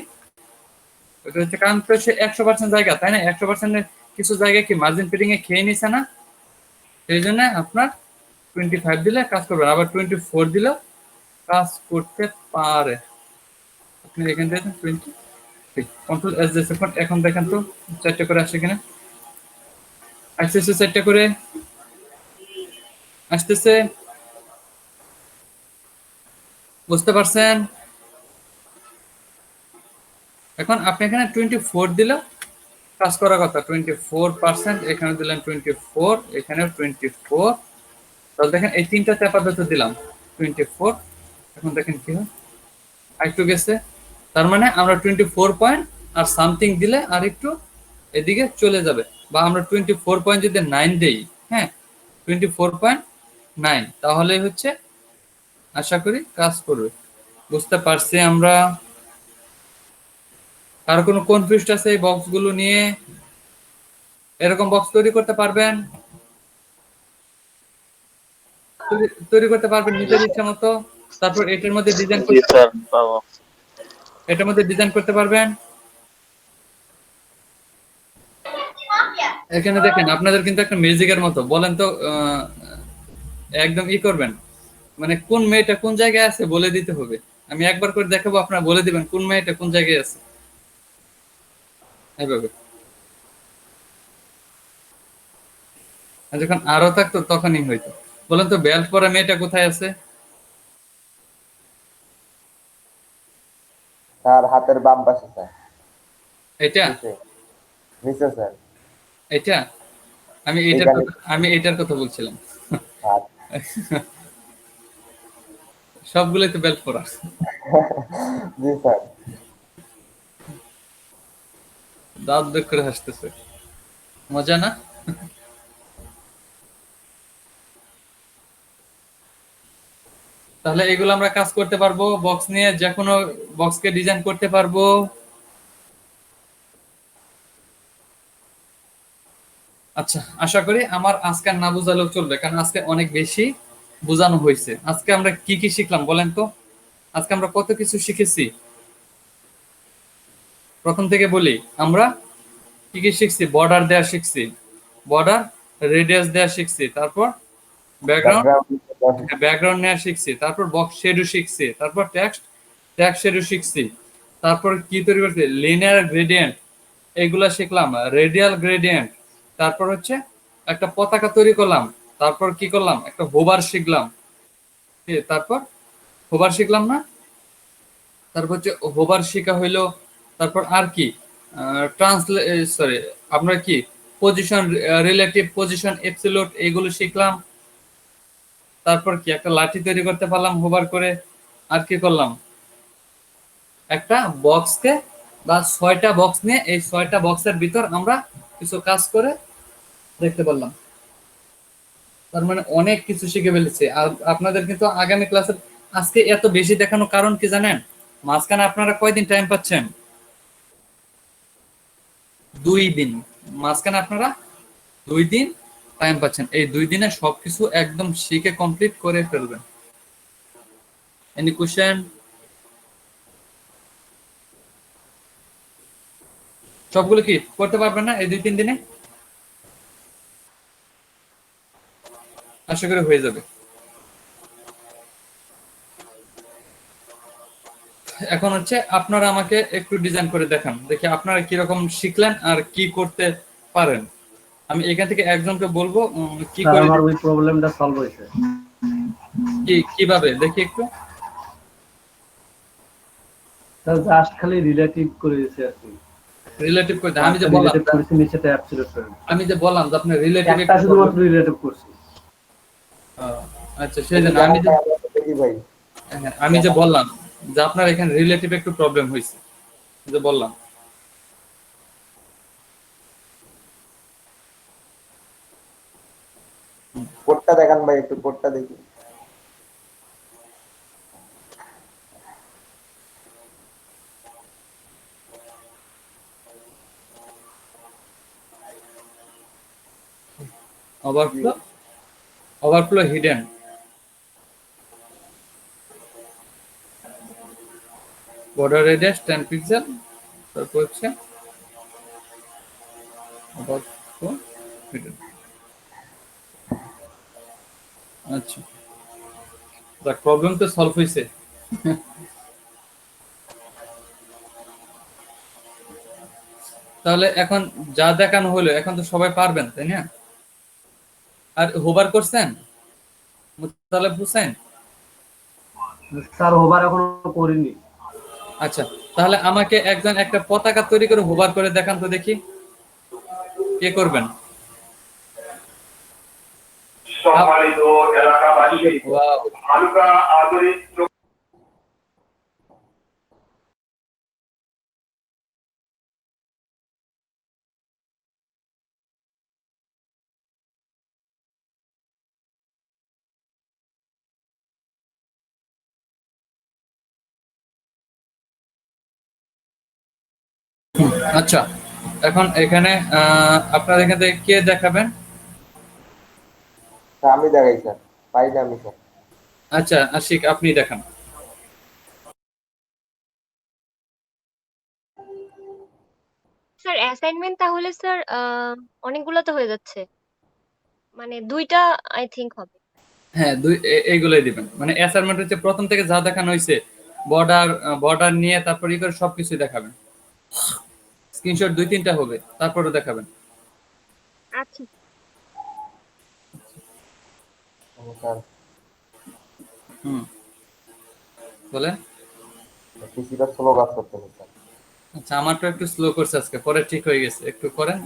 এটা হচ্ছে কারণ তো সে 100% জায়গা, তাই না? 100%-এর কিছু জায়গা কি মার্জিন ফিটিং এ খেয়ে নিছে না? সেই জন্য আপনার 25 দিলে কাজ করবে, আবার 24 দিলেও কাজ করতে পারে। আপনি এখান থেকে 20, কন্ট্রোল এস দিয়ে সেভ করেন। এখন দেখেন তো 4টা করে আসছে কিনা। আসতেছে 4টা করে, আসতেছে। বুঝতে পারছেন? এখন আপনি এখানে 24 দিলে কাজ করার কথা। 24%, এখানে দিলেন 24, এখানেও 24। তাহলে দেখেন এই 3টা আপাতত দিলাম 24। এখন দেখেন কি হয়, আরেকটু গেছে। তার মানে আমরা 24 পয়েন্ট আর সামথিং দিলে আর একটু এদিকে চলে যাবে। বা আমরা 24 পয়েন্ট যদি 9 দেই, হ্যাঁ 24.9, তাহলে হচ্ছে আশা করি কাজ করবে। বুঝতে পারছি আমরা। কারো কোনো কনফিউজড আছে এই বক্সগুলো নিয়ে? এরকম বক্স তৈরি করতে পারবেন? তৈরি করতে পারবেন নিজের ইচ্ছা মতো? তারপর এটার মধ্যে ডিজাইন জি স্যার, পাবো। এটার মধ্যে ডিজাইন করতে পারবেন। এখানে দেখেন আপনাদের কিন্তু একটা ম্যাজিকের মতো বলেন তো, একদম ই করবেন, মানে কোন মেয়েটা কোন জায়গায় আছে বলে দিতে হবে। আমি একবার করে দেখাবো, আপনারা বলে দিবেন কোন মেয়েটা কোন জায়গায় আছে। এইভাবে। আর যখন আরো থাকতো তখনই হইতো। বলেন তো বেল্ট পরা মেয়েটা কোথায় আছে? স্যার হাতের বাম পাশে স্যার। এটা? নিচে। নিচে স্যার। এটা? এইখানে। আমি এটার কথা বলছিলাম। স্যার। সবগুলোই তো বেল্ট পরা। জি স্যার। দাঁত বের করে হাসতেছে, মজা না? তাহলে এগুলো আমরা কাজ করতে পারবো বক্স নিয়ে, যে কোনো বক্সকে ডিজাইন করতে পারবো। আচ্ছা, আশা করি আমার আজকে আর না বোঝালেও চলবে, কারণ আজকে অনেক বেশি বোঝানো হয়েছে। আজকে আমরা কি কি শিখলাম বলেন তো? আজকে আমরা কত কিছু শিখেছি? প্রথম থেকে বলি, আমরা কি কি শিখছি? বর্ডার দেওয়া শিখছি, বর্ডার রেডিয়াস দেওয়া শিখছি, তারপর ব্যাকগ্রাউন্ড, ব্যাকগ্রাউন্ড। ব্যাকগ্রাউন্ড নেওয়া শিখছি, তারপর বক্স শেডও শিখছি, তারপর ট্যাক্স শেডও শিখছি, তারপর কি তৈরি করছি? লিনিয়ার গ্রেডিয়েন্ট, এগুলা শিখলাম, রেডিয়াল গ্রেডিয়েন্ট, তারপর হচ্ছে একটা পতাকা তৈরি করলাম, তারপর কি করলাম? একটা হোভার শিখলাম, তারপর হোভার শিখলাম না? তারপর হচ্ছে হোভার শিখা হইলো। তারপর আর কি? সরি, আমরা কি পজিশন, রিলেটিভ পজিশন, এপসিলুট, এগুলো শিখলাম। তারপর কি একটা লাঠি তৈরি করতে পারলাম হোভার করে। আর কি করলাম? একটা বক্সকে বা 6টা বক্স নিয়ে এই 6টা বক্সের ভিতর আমরা কিছু কাজ করে দেখতে পারলাম। তার মানে অনেক কিছু শিখে ফেলেছি। আর আপনাদের কিন্তু আগামী ক্লাসে আজকে এত বেশি দেখানোর কারণ কি জানেন? মাঝখানে আপনারা কয়দিন টাইম পাচ্ছেন? 2 দিন। মাঝখানে আপনারা 2 দিন টাইম পাচ্ছেন। এই 2 দিনে সবকিছু একদম শিখে কমপ্লিট করে ফেলবেন। Any question? সবগুলো কি করতে পারবেন না এই 2-3 দিনে? আশা করি হয়ে যাবে। এখন হচ্ছে আপনারা আমাকে একটু ডিজাইন করে দেখান, দেখি আপনারা কিরকম শিখলেন আর কি করতে পারেন। আমি এখান থেকে একজনকে বলবো কি স্যার করে আমার ওই প্রবলেমটা সলভ হয়েছে। কিভাবে দেখি একটু। স্যার জাস্ট খালি রিলেটিভ করে দিয়েছে আর কি। রিলেটিভ করতে আমি যে বললাম, রিলেটিভ করেছি, নিচেটা অ্যাবসলিউট করে দিয়েছি। আমি যে বললাম যে আপনি রিলেটিভ একটা শুধুমাত্র রিলেটিভ করছি। আচ্ছা সেই জন্য আমি যে দেখি ভাই হ্যাঁ, আমি যে বললাম যে আপনার এখানে রিলেটিভ একটু প্রবলেম হয়েছে, যে বললাম। কোডটা দেখান ভাই, একটু কোডটা দেখি। Overflow, overflow hidden, border radius 10 pixel, তারপর হচ্ছে ওভারফ্লো হিডেন। আচ্ছা দেখ প্রবলেম তো সলভ হয়েছে। তাহলে এখন যা দেখানো হলো এখন তো সবাই পারবেন তাই না? আর হোভার করছেন মুতালেব হোসেন? স্যার ওভার এখনো করিনি। আচ্ছা তাহলে আমাকে একজন একটা পতাকা তৈরি করে হোভার করে দেখান তো দেখি কে করবেন। সম্মানিত এলাকাবাসী, ওয়াও, হালকা আদরিত আচ্ছা এখন এখানে আপনার এখান থেকে কে দেখাবেন? স্যার আমি দেখাই স্যার, পাইলে আমি স্যার। আচ্ছা আশিক আপনি দেখান। স্যার অ্যাসাইনমেন্ট তাহলে স্যার অনেকগুলো তো হয়ে যাচ্ছে, মানে 2টা আই থিংক হবে। হ্যাঁ এইগুলোই দিবেন। মানে অ্যাসাইনমেন্ট হচ্ছে প্রথম থেকে যা দেখানো হয়েছে বর্ডার বর্ডার নিয়ে তারপর ই করে সবকিছু দেখাবেন। স্ক্রিনশট 2-3টা হবে তারপরে দেখাবেন। আচ্ছা স্যার হুম বলেন। পিসিটা স্লো কাজ করতেছে স্যার। আচ্ছা আমারটা একটু স্লো করছে আজকে, পরে ঠিক হয়ে গেছে, একটু করেন।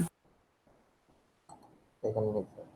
এখানে নেই স্যার।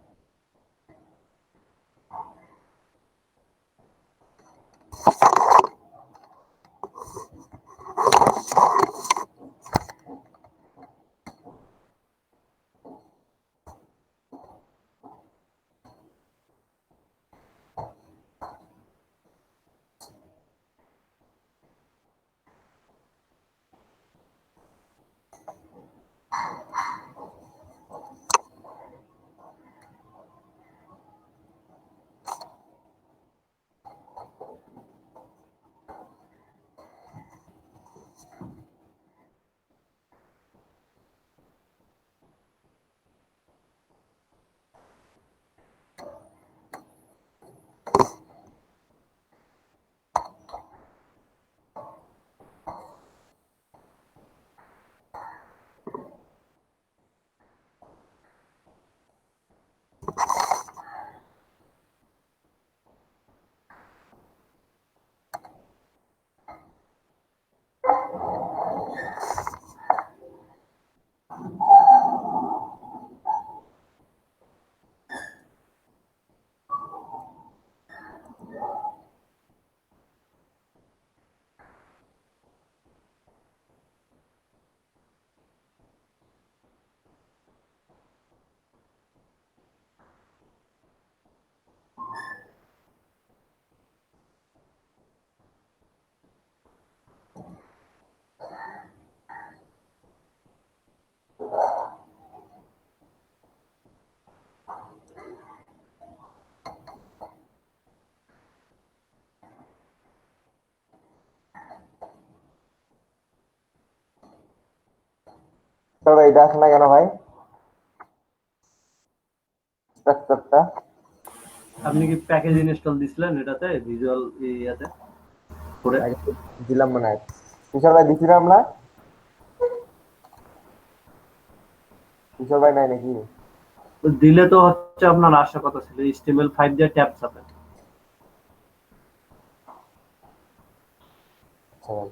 তবে এটা আসে না কেন ভাই? স্ট্রাকচারটা আপনি কি প্যাকেজ ইনস্টল দিছিলেন এটাতে ভিজুয়াল ইয়াতে করে? আগে দিলাম মনে হয়। কিশোর ভাই দিছিলাম না? কিশোর ভাই নাই নাকি? তো দিলে তো হচ্ছে আপনার আসার কথা ছিল HTML5 দিয়ে ট্যাব চাপে। আচ্ছা ভাই।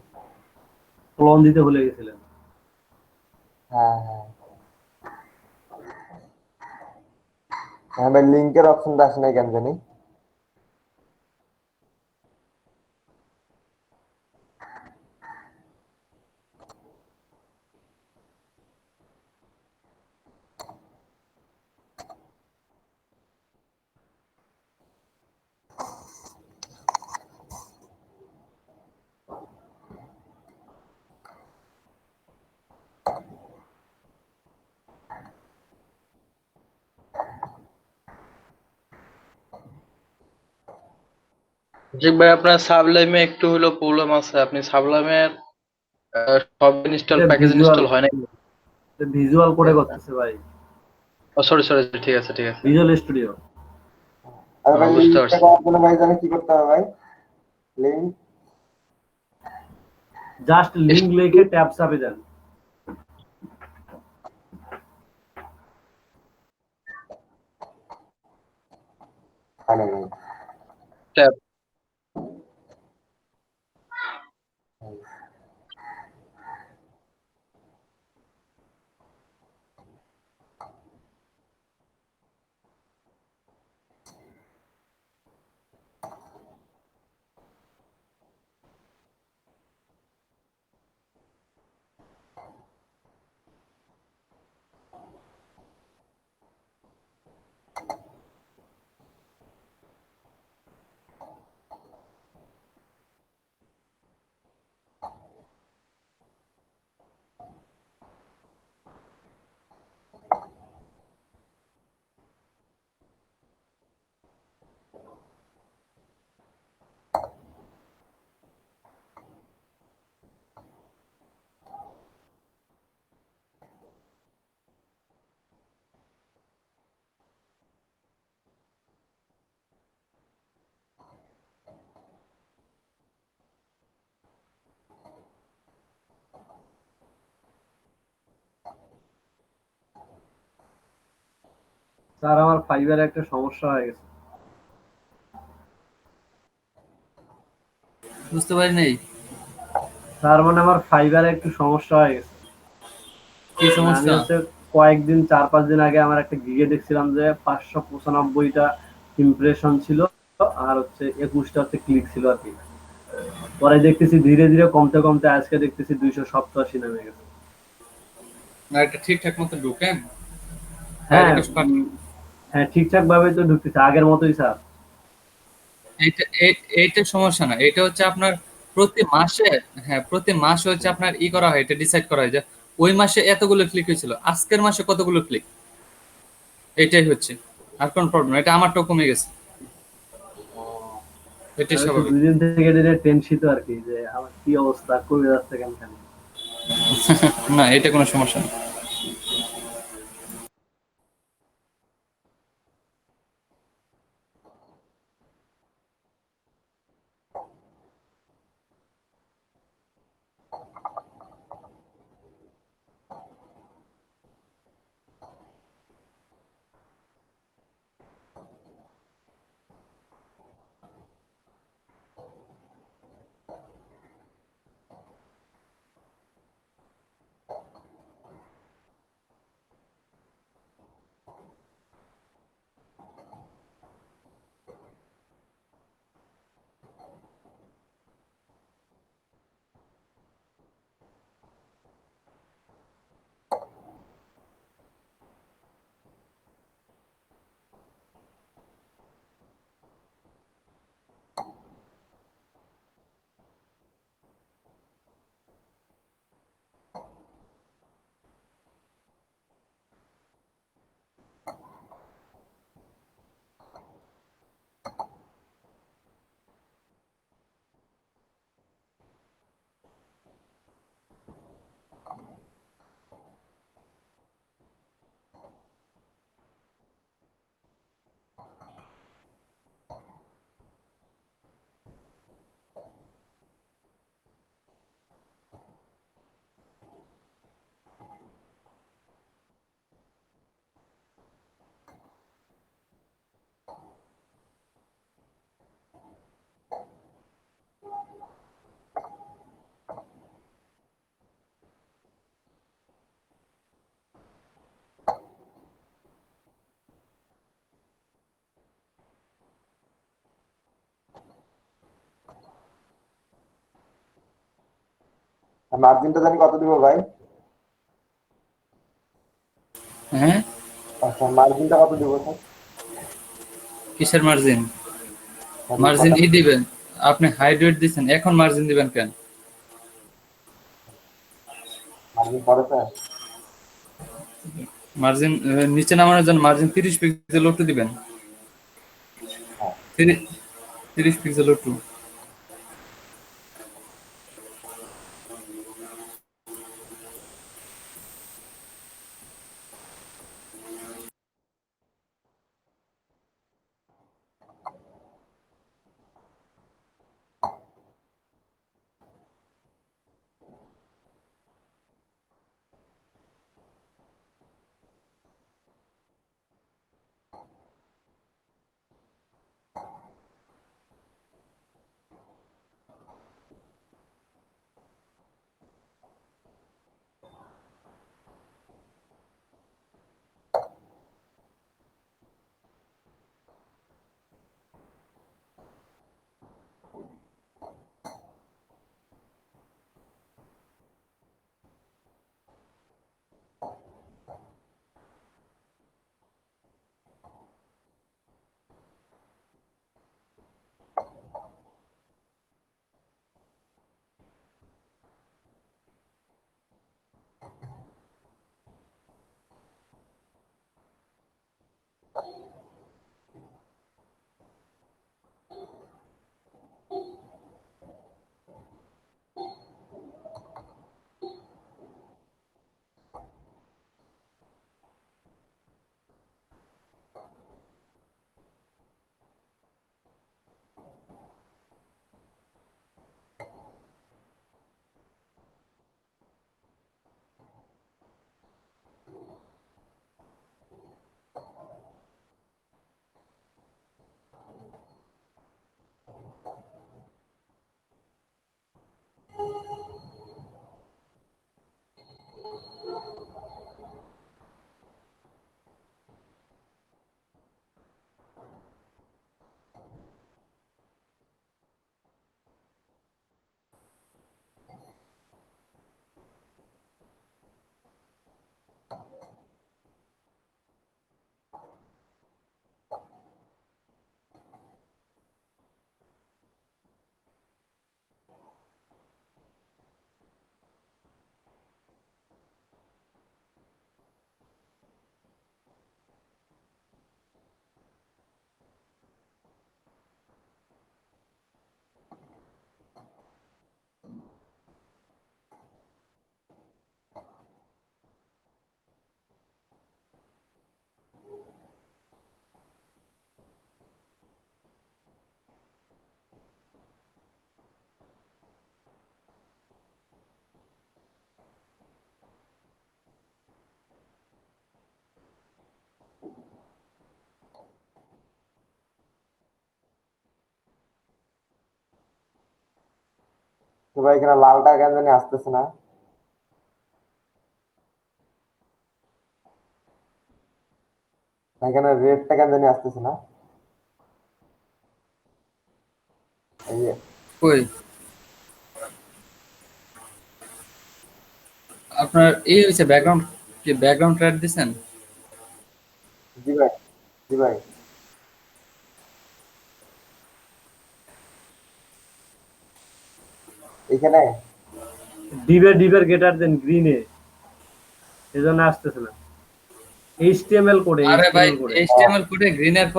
ক্লোন দিতে ভুলে গেছিলেন। হ্যাঁ হ্যাঁ হ্যাঁ ভাই, লিঙ্কের অপশনটা আসে নাই কেন জানি। জি ভাই, আপনার সাবলাইমে একটু হলো প্রবলেম আছে। আপনি সাবলাইমের সব ইনস্টল এটা প্যাকেজ ভিজুয়াল ইনস্টল হয় নাই। ভিজুয়াল করে করতেছে ভাই। ও সরি সরি, ঠিক আছে ঠিক আছে। Visual studio. আর ভাই বুঝতে লিঙ্কটা পারছি। করার জন্য ভাই জানি কি করতে হবে ভাই? লিঙ্ক জাস্ট লিংক লিখে ট্যাব চাপে দেন। হয় না ভাই। ট্যাব। স্যার আমার ফাইবারে একটা সমস্যা হয়ে গেছে। বুঝতে পারি নাই স্যার মানে আমার ফাইবারে একটু সমস্যা হয়ে গেছে। কি মানে আমি সমস্যা। হচ্ছে কয়েকদিন 4-5 দিন আগে আমার একটা গিগে দেখছিলাম যে 595টা ইমপ্রেশন ছিল আর হচ্ছে 21টা হচ্ছে ক্লিক ছিল আর কি। পরে দেখতেছি ধীরে ধীরে কমতে কমতে আজকে দেখতেছি 287 নেমে গেছে। না এটা ঠিকঠাক মতো ঢুকেন, তাই হ্যাঁ রিকোয়েস্ট পাঠান। হ্যাঁ ঠিকঠাক ভাবে তো ঢুকতেছে আগের মতোই স্যার। এইটা সমস্যা না, এটা হচ্ছে আপনার প্রতি মাসে, হ্যাঁ প্রতি মাসে হচ্ছে আপনার ই করা হয়, এটা ডিসাইড করা হয় যে ওই মাসে এতগুলো ক্লিক হয়েছিল, আজকের মাসে কতগুলো ক্লিক, এটাই হচ্ছে। আর কোন প্রবলেম, এটা আমারটাও কমে গেছে, এটাই আমি তো স্বাভাবিক। 2 দিন থেকে দিনে টেনশিত আর কি যে আমার কি অবস্থা কমে যাচ্ছে কেন কেন। না এটা কোনো সমস্যা না। মার্জিনটা জানি কত দিব ভাই? হ্যাঁ, আচ্ছা, মার্জিনটা কত দিব স্যার? কিসের মার্জিন? মানে মার্জিন কত দিবেন। আপনি হাইড্রেট দিচ্ছেন, এখন মার্জিন দিবেন কেন? মার্জিন পড়ে স্যার? মার্জিন নিচে নামানোর জন্য মার্জিন 30 পিক্সেল ওটু দিবেন। হ্যাঁ। 30 পিক্সেল ওটু। তো ভাই এখানে লালটা কেন জানি আসতেছে না? এখানে রেডটা কেন জানি আসতেছে না? এই যে কই আপনার এই হয়েছে ব্যাকগ্রাউন্ড, কি ব্যাকগ্রাউন্ড ট্র্যাক দিছেন? জি ভাই, জি ভাই। এখানে ডিবের গেটার দেন গ্রিনে, এজন্য আসতেছে না। এইচটিএমএল কোডে, আরে ভাই, এইচটিএমএল কোডে। এইচটিএমএল কোডে গ্রিনের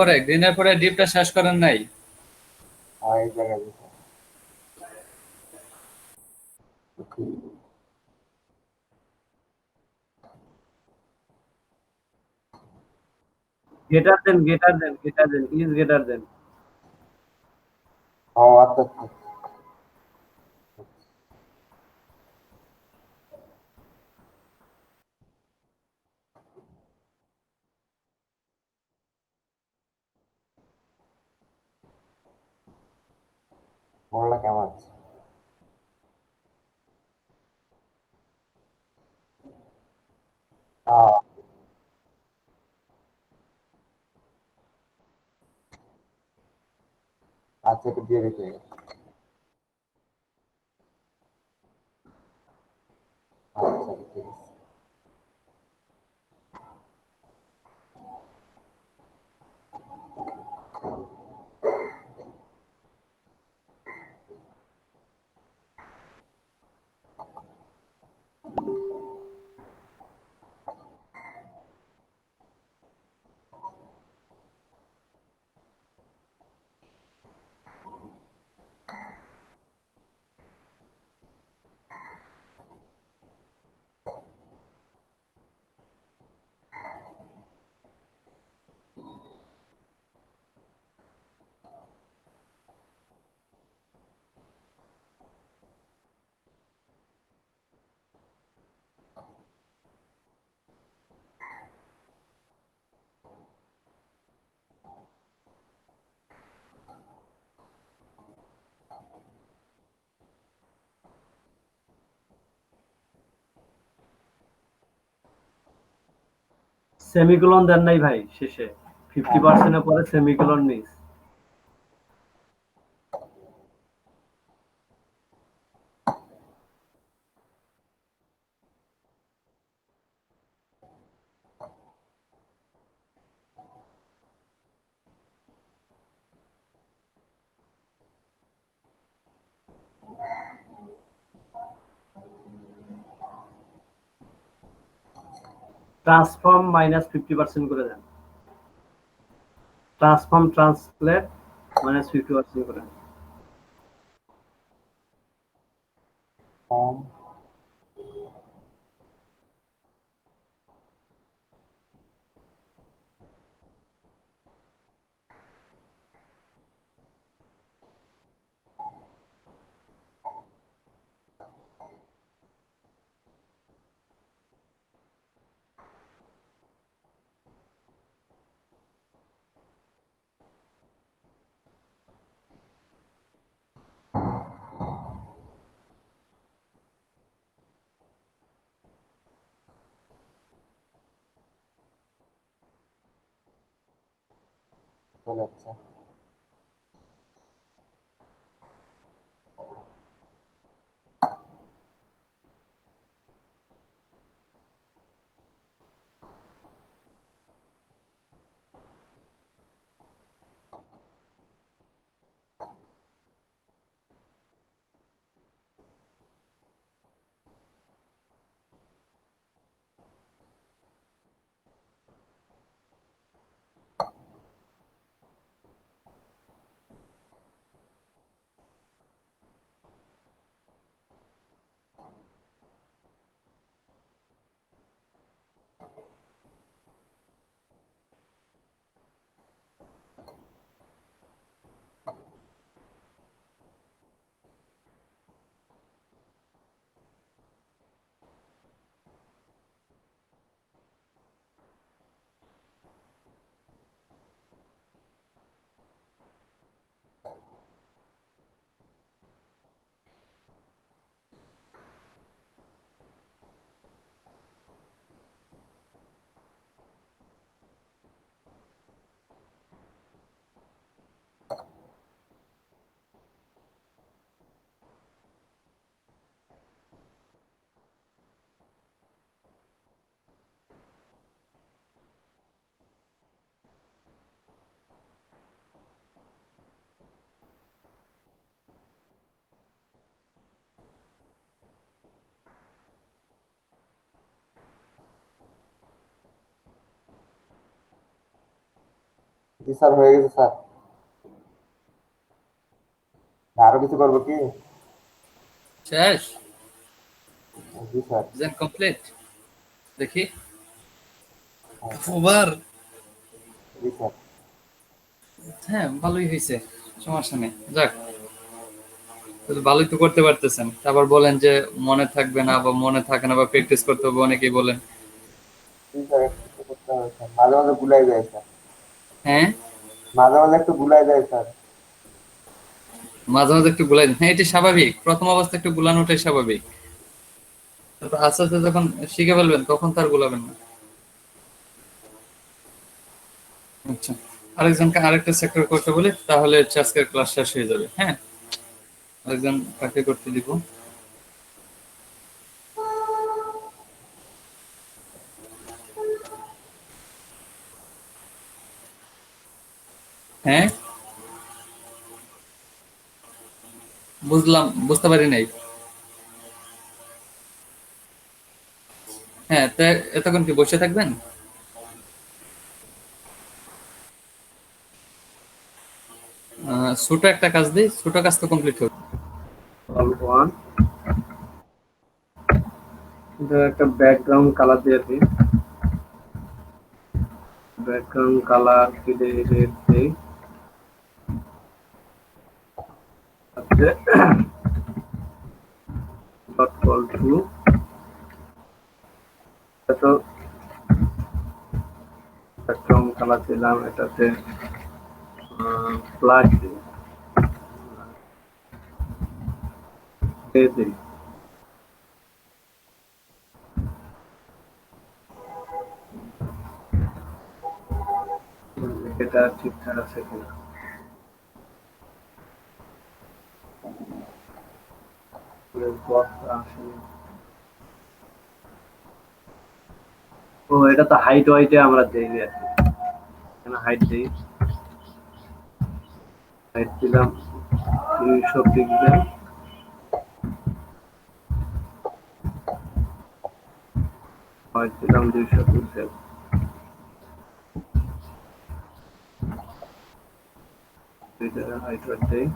পরে ডিপটা শেষ করেন নাই? এই জায়গায় দিছে। গেটার দেন, প্লিজ গেটার দেন। ও আচ্ছা আচ্ছা। মোড়লা কেমন আছে? আচ্ছা, একটু দিয়ে দিতে। সেমিকোলন দেন নাই ভাই শেষে, 50% এর পরে সেমিকোলন মিস। ট্রান্সফর্ম -50% করে দেন, ট্রান্সফর্ম ট্রান্সলেট -50% করে দেন। চলে যাচ্ছে। জি স্যার, হয়ে গেছে স্যার। আরো কিছু করবো কি? শেষ, জি স্যার। Then complete. দেখি ওভার। জি স্যার। হ্যাঁ, ভালোই হয়েছে, সমস্যা নেই। যাক, তাহলে ভালোই তো করতে পারতেছেন। তারপর বলেন যে মনে থাকবে না বা মনে থাকে না বা প্র্যাকটিস করতে হবে, অনেকেই বলেন। জি স্যার, একটু করতে হবে স্যার। মাঝে মাঝে ভুলাই যায় স্যার। হ্যাঁ, মাঝে মাঝে একটু ভুলাই যায় স্যার। মাঝে মাঝে একটু গুলাই দেন। হ্যাঁ, এটি স্বাভাবিক, প্রথম অবস্থা একটু গুলানোটাই স্বাভাবিক। তারপর আস্তে আস্তে যখন শিখে ফেলবেন তখন তার গুলাবেন না। আচ্ছা, আরেকজনকে আরেকটা সেক্টর করতে বলি, তাহলে হচ্ছে আজকের ক্লাস শেষ হয়ে যাবে। হ্যাঁ, আরেকজন কাকে করতে দিব? হ্যাঁ, বুঝলাম, বুঝতে পারি নাই। হ্যাঁ, তা এতক্ষণ কি বসে থাকবেন? ছোট একটা কাজ দিই, ছোট কাজ তো কমপ্লিট হবে। ওয়ান, এটা একটা ব্যাকগ্রাউন্ড কালার দিয়ে দিই, ব্যাকগ্রাউন্ড কালার দিই। ডট কল টু, তো ব্যাকগ্রাউন্ড কালার দিলাম, এটাতে ব্ল্যাক দিই। এটা ঠিকঠাক আছে কিনা। ও এটা তো হাইট ওয়াইটে আমরা দেইনি আর কি, এখানে হাইট দেই, হাইট দিলাম 200 পিক্সেল, হাইট দিলাম 200 পিক্সেল, এটা হাইট ওয়াইট দেই,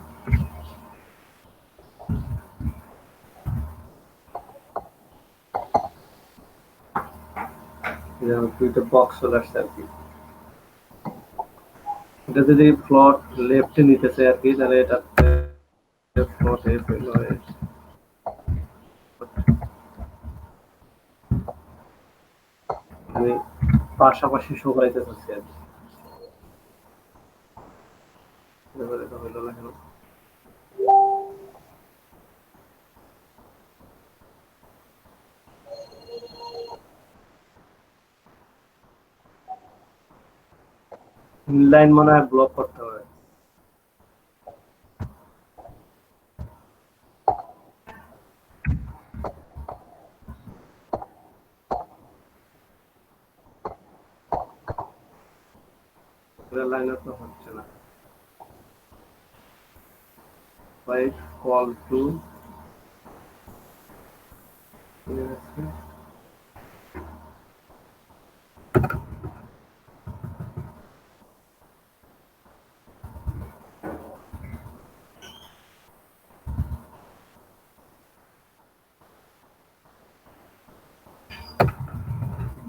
দুইটা বক্স চলে আসছে আর কি। এটা যদি ফ্লোট লেফটে নিতেছে আর কি, তাহলে এটা ফ্লোট আমি পাশাপাশি শো করাইতে চাচ্ছি আর কি। এবারে এটা হইলো না কেন? ইনলাইন মনে হয় ব্লক করতে হবে। লাইনে তো হচ্ছে না। Right call to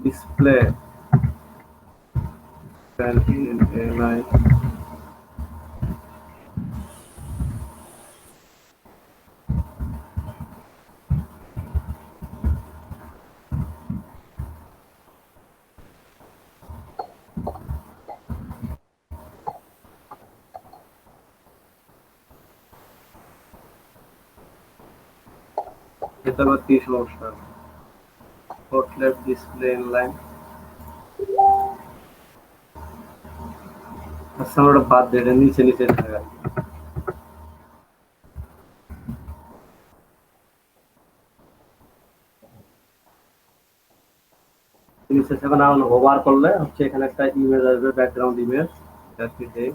display can in a line. এটা আবার কি সমস্যা? Hot left display inline. আচ্ছা আমরা ওটা বাদ দিয়ে এটা নিচে নিচে থাকা। নিচে থাকা না হলে ওভার করলে হচ্ছে এখানে একটা ইমেজ আসবে, ব্যাকগ্রাউন্ড ইমেজ, এটা কি দেই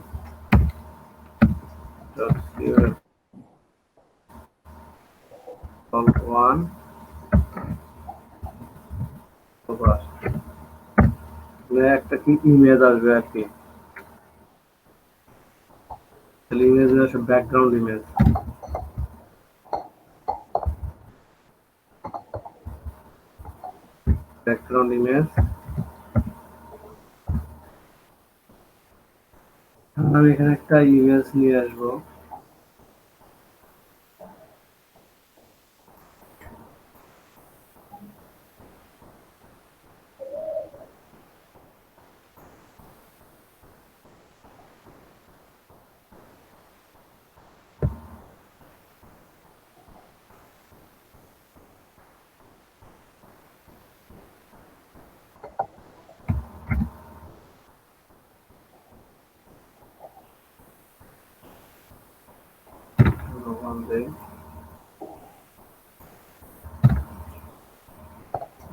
one ওভার একটা কি ইমেজ আসবে আর কি, তাহলে ইমেজ আসবে ব্যাকগ্রাউন্ড ইমেজ, ব্যাকগ্রাউন্ড ইমেজ। আমি এখানে একটা ইমেজ নিয়ে আসবো,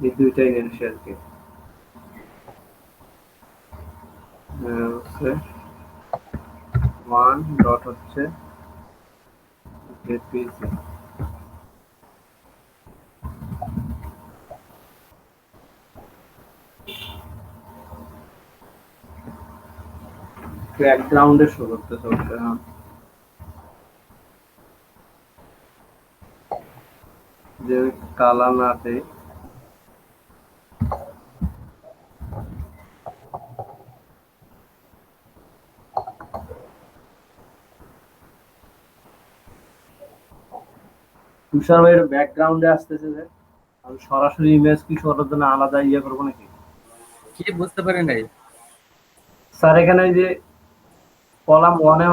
এই দুইটাই নিয়ে আসি আর কি। ওয়ান ডট হচ্ছে জেপিজি, ব্যাকগ্রাউন্ডে শো করতেছে ওটা। যে কালার না দেই, তুষার ভাইয়ের ব্যাকগ্রাউন্ডে আসতেছে যে আমি সরাসরি ইমেজ কি করার জন্য আলাদা ইয়ে করবো নাকি? কি বুঝতে পারি নাই স্যার এখানে যে কলাম ওয়ানে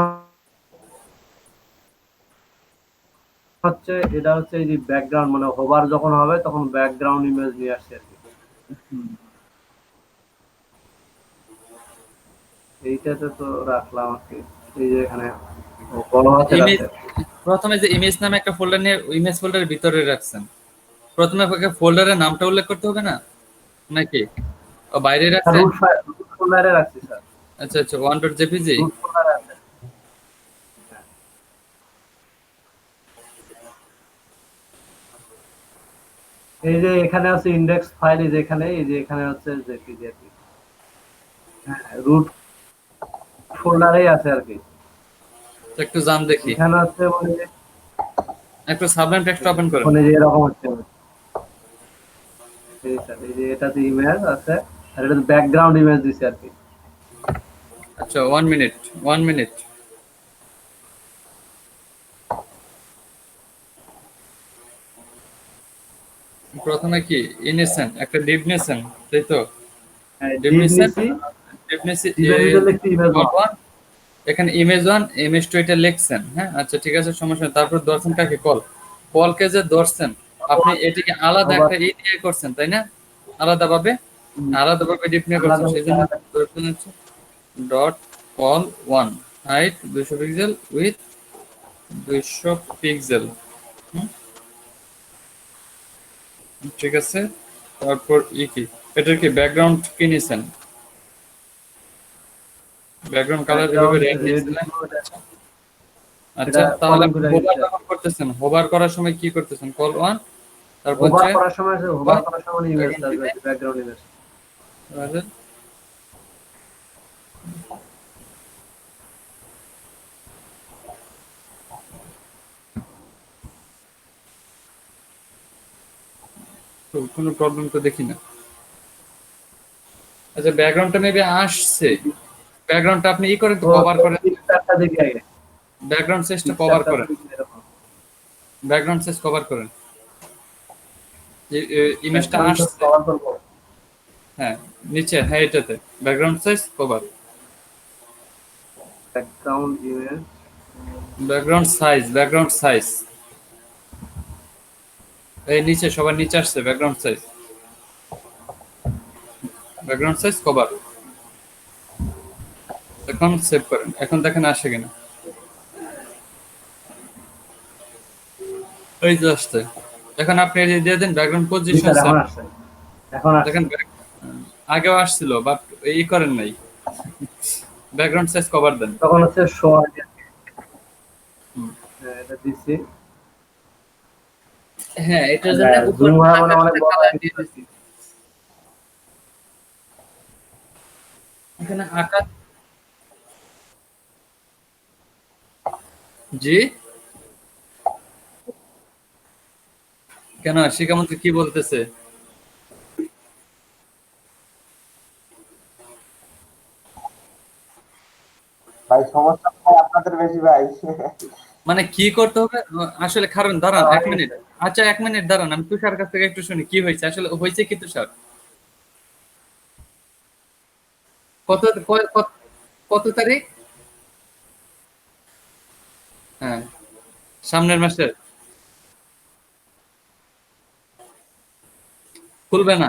হচ্ছে এটা হচ্ছে এই যে ব্যাকগ্রাউন্ড, মানে হোভার যখন হবে তখন ব্যাকগ্রাউন্ড ইমেজ নিয়ে আসছে আর কি। এইটাতে তো রাখলাম আর কি। এই যে এখানে বড় হাতের ইমেজ, আছে। প্রথমে যে ইমেজ নামে একটা ফোল্ডার নিয়ে ইমেজ ফোল্ডারের ভিতরে রাখছেন, প্রথমে ফোল্ডারের নামটা উল্লেখ করতে হবে না নাকি? ও বাইরে রাখছেন? রুট ফোল্ডারে রাখছি স্যার। আচ্ছা আচ্ছা, 1.jpg। রুট ফোল্ডারে আছে। এই যে এখানে আছে ইন্ডেক্স ফাইল, এই যে এখানে, এই যে এখানে হচ্ছে জেপিজি আর কি। হ্যাঁ, রুট ফোল্ডারেই আছে আর কি। তো একটু জান দেখি, এখানে হচ্ছে মানে যে একটু সাবলাইম টেক্সট ওপেন করেন। মানে যে এরকম হচ্ছে। এই স্যার, এই যে এটাতে ইমেজ আছে আর এটা ব্যাকগ্রাউন্ড ইমেজ দিছে আর কি। আচ্ছা 1 মিনিট, 1 মিনিট। প্রথমে কি এনেছেন একটা ডিভ নিয়েছেন, তাই তো? হ্যাঁ, ডিভ div নিয়েছেন, নিছি, ডিভ নিয়েছি, div এর ভিতরে লিখছি image one। এখানে ইমেজ 1 ইমেজ 2 এটা লিখছেন, হ্যাঁ আচ্ছা ঠিক আছে, সমস্যা নেই। তারপর ধরছেন কাকে, কলকে যে ধরছেন আপনি এটিকে আলাদা একটা ই দিয়ে করছেন তাই না, আলাদাভাবে ডিফাইন করছেন, আলাদা- সেজন্য ধরছেন হচ্ছে dot call 1 height 200 pixel with 200 pixel. ঠিক আছে, তারপর কি এটার কি ব্যাকগ্রাউন্ড কি নিছেন, ব্যাকগ্রাউন্ড কালার এভাবে রেড দিয়েছিলেন। আচ্ছা এটা তাহলে calling করে হোভার দিচ্ছে। যখন করতেছেন, হোভার করার সময় কি করতেছেন, কল 1, তারপর হোভার হচ্ছে করার সময় ইমেজ আসবে, ব্যাকগ্রাউন্ড ইমেজ। তো কোনো প্রবলেম তো দেখি না। আচ্ছা ব্যাকগ্রাউন্ডটা মেবি আসছে, ব্যাকগ্রাউন্ডটা আপনি ই করেন, কভার করেন, পিকচারটা দেখি আগে। ব্যাকগ্রাউন্ড সাইজটা কভার পিকচারটা করেন, দেখি এরকম। ব্যাকগ্রাউন্ড সাইজ কভার করেন, ইমেজটা Background আসছে। cover করবো। হ্যাঁ নিচে, হ্যাঁ এটাতে background size cover, background image, background size এই নিচে, সবার নিচে আসছে ব্যাকগ্রাউন্ড সাইজ কভার। এখন সেভ করেন, এখন দেখেন আসে কিনা। এই যে আসছে। এখন আপনি এই যে দিয়ে দেন ব্যাকগ্রাউন্ড পজিশন এখন সেট, আসছে, এখন আসছে। দেখেন আগেও আসছিল বাট এই করেন নাই, ব্যাকগ্রাউন্ড সাইজ কভার দেন। তখন হচ্ছে শো আগে। এটা দিচ্ছি। হ্যাঁ এটার জন্য উপর জুম হয় মানে অনেক আকাশটা বড় কালার হয়ে দিয়ে গেছে। দিছি, এখানে আকাশ। জি কেন, শিক্ষামন্ত্রী কি বলতেছে? ভাই সমস্যা ভাই আপনাদের বেশি ভাই। মানে কি করতে হবে আসলে, কারণ দাঁড়ান 1 মিনিট। আচ্ছা 1 মিনিট দাঁড়ান, আমি তুষার কাছ থেকে একটু শুনি কি হয়েছে আসলে, হয়েছে কি তুষার? কত কত- কত তারিখ? হ্যাঁ সামনের মাসে খুলবে না,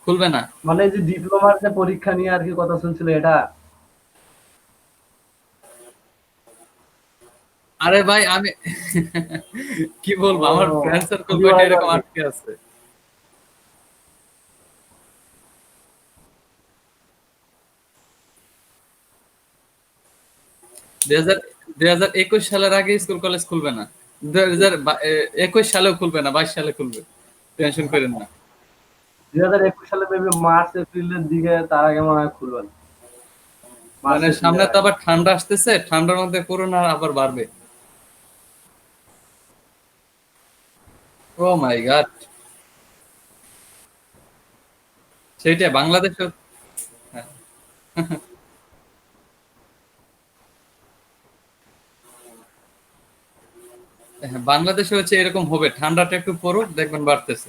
খুলবে না। মানে এই যে ডিপ্লোমার যে পরীক্ষা নিয়ে আর কি কথা শুনছিল এটা। আরে ভাই আমি কি বলবো, আমার ও, ফ্রেন্ড সার্কেল খুবই কয়টা ভালো এরকম আর কি। আটকে আছে। 2021 সালের আগে স্কুল কলেজ খুলবে না, 2021 সালেও খুলবে না, 22 সালে খুলবে, টেনশন করেন না। 2021 সালে মেবি মার্চ এপ্রিলের দিকে, তার আগে মনে হয় খুলবেন। মানে সামনে তো আবার ঠান্ডা আসতেছে, ঠান্ডার মধ্যে করোনা আবার বাড়বে। ও মাই গড, সেইটা বাংলাদেশে। হ্যাঁ। হ্যাঁ, বাংলাদেশে হচ্ছে এরকম হবে, ঠান্ডাটা একটু পড়ুক দেখবেন বাড়তেছে।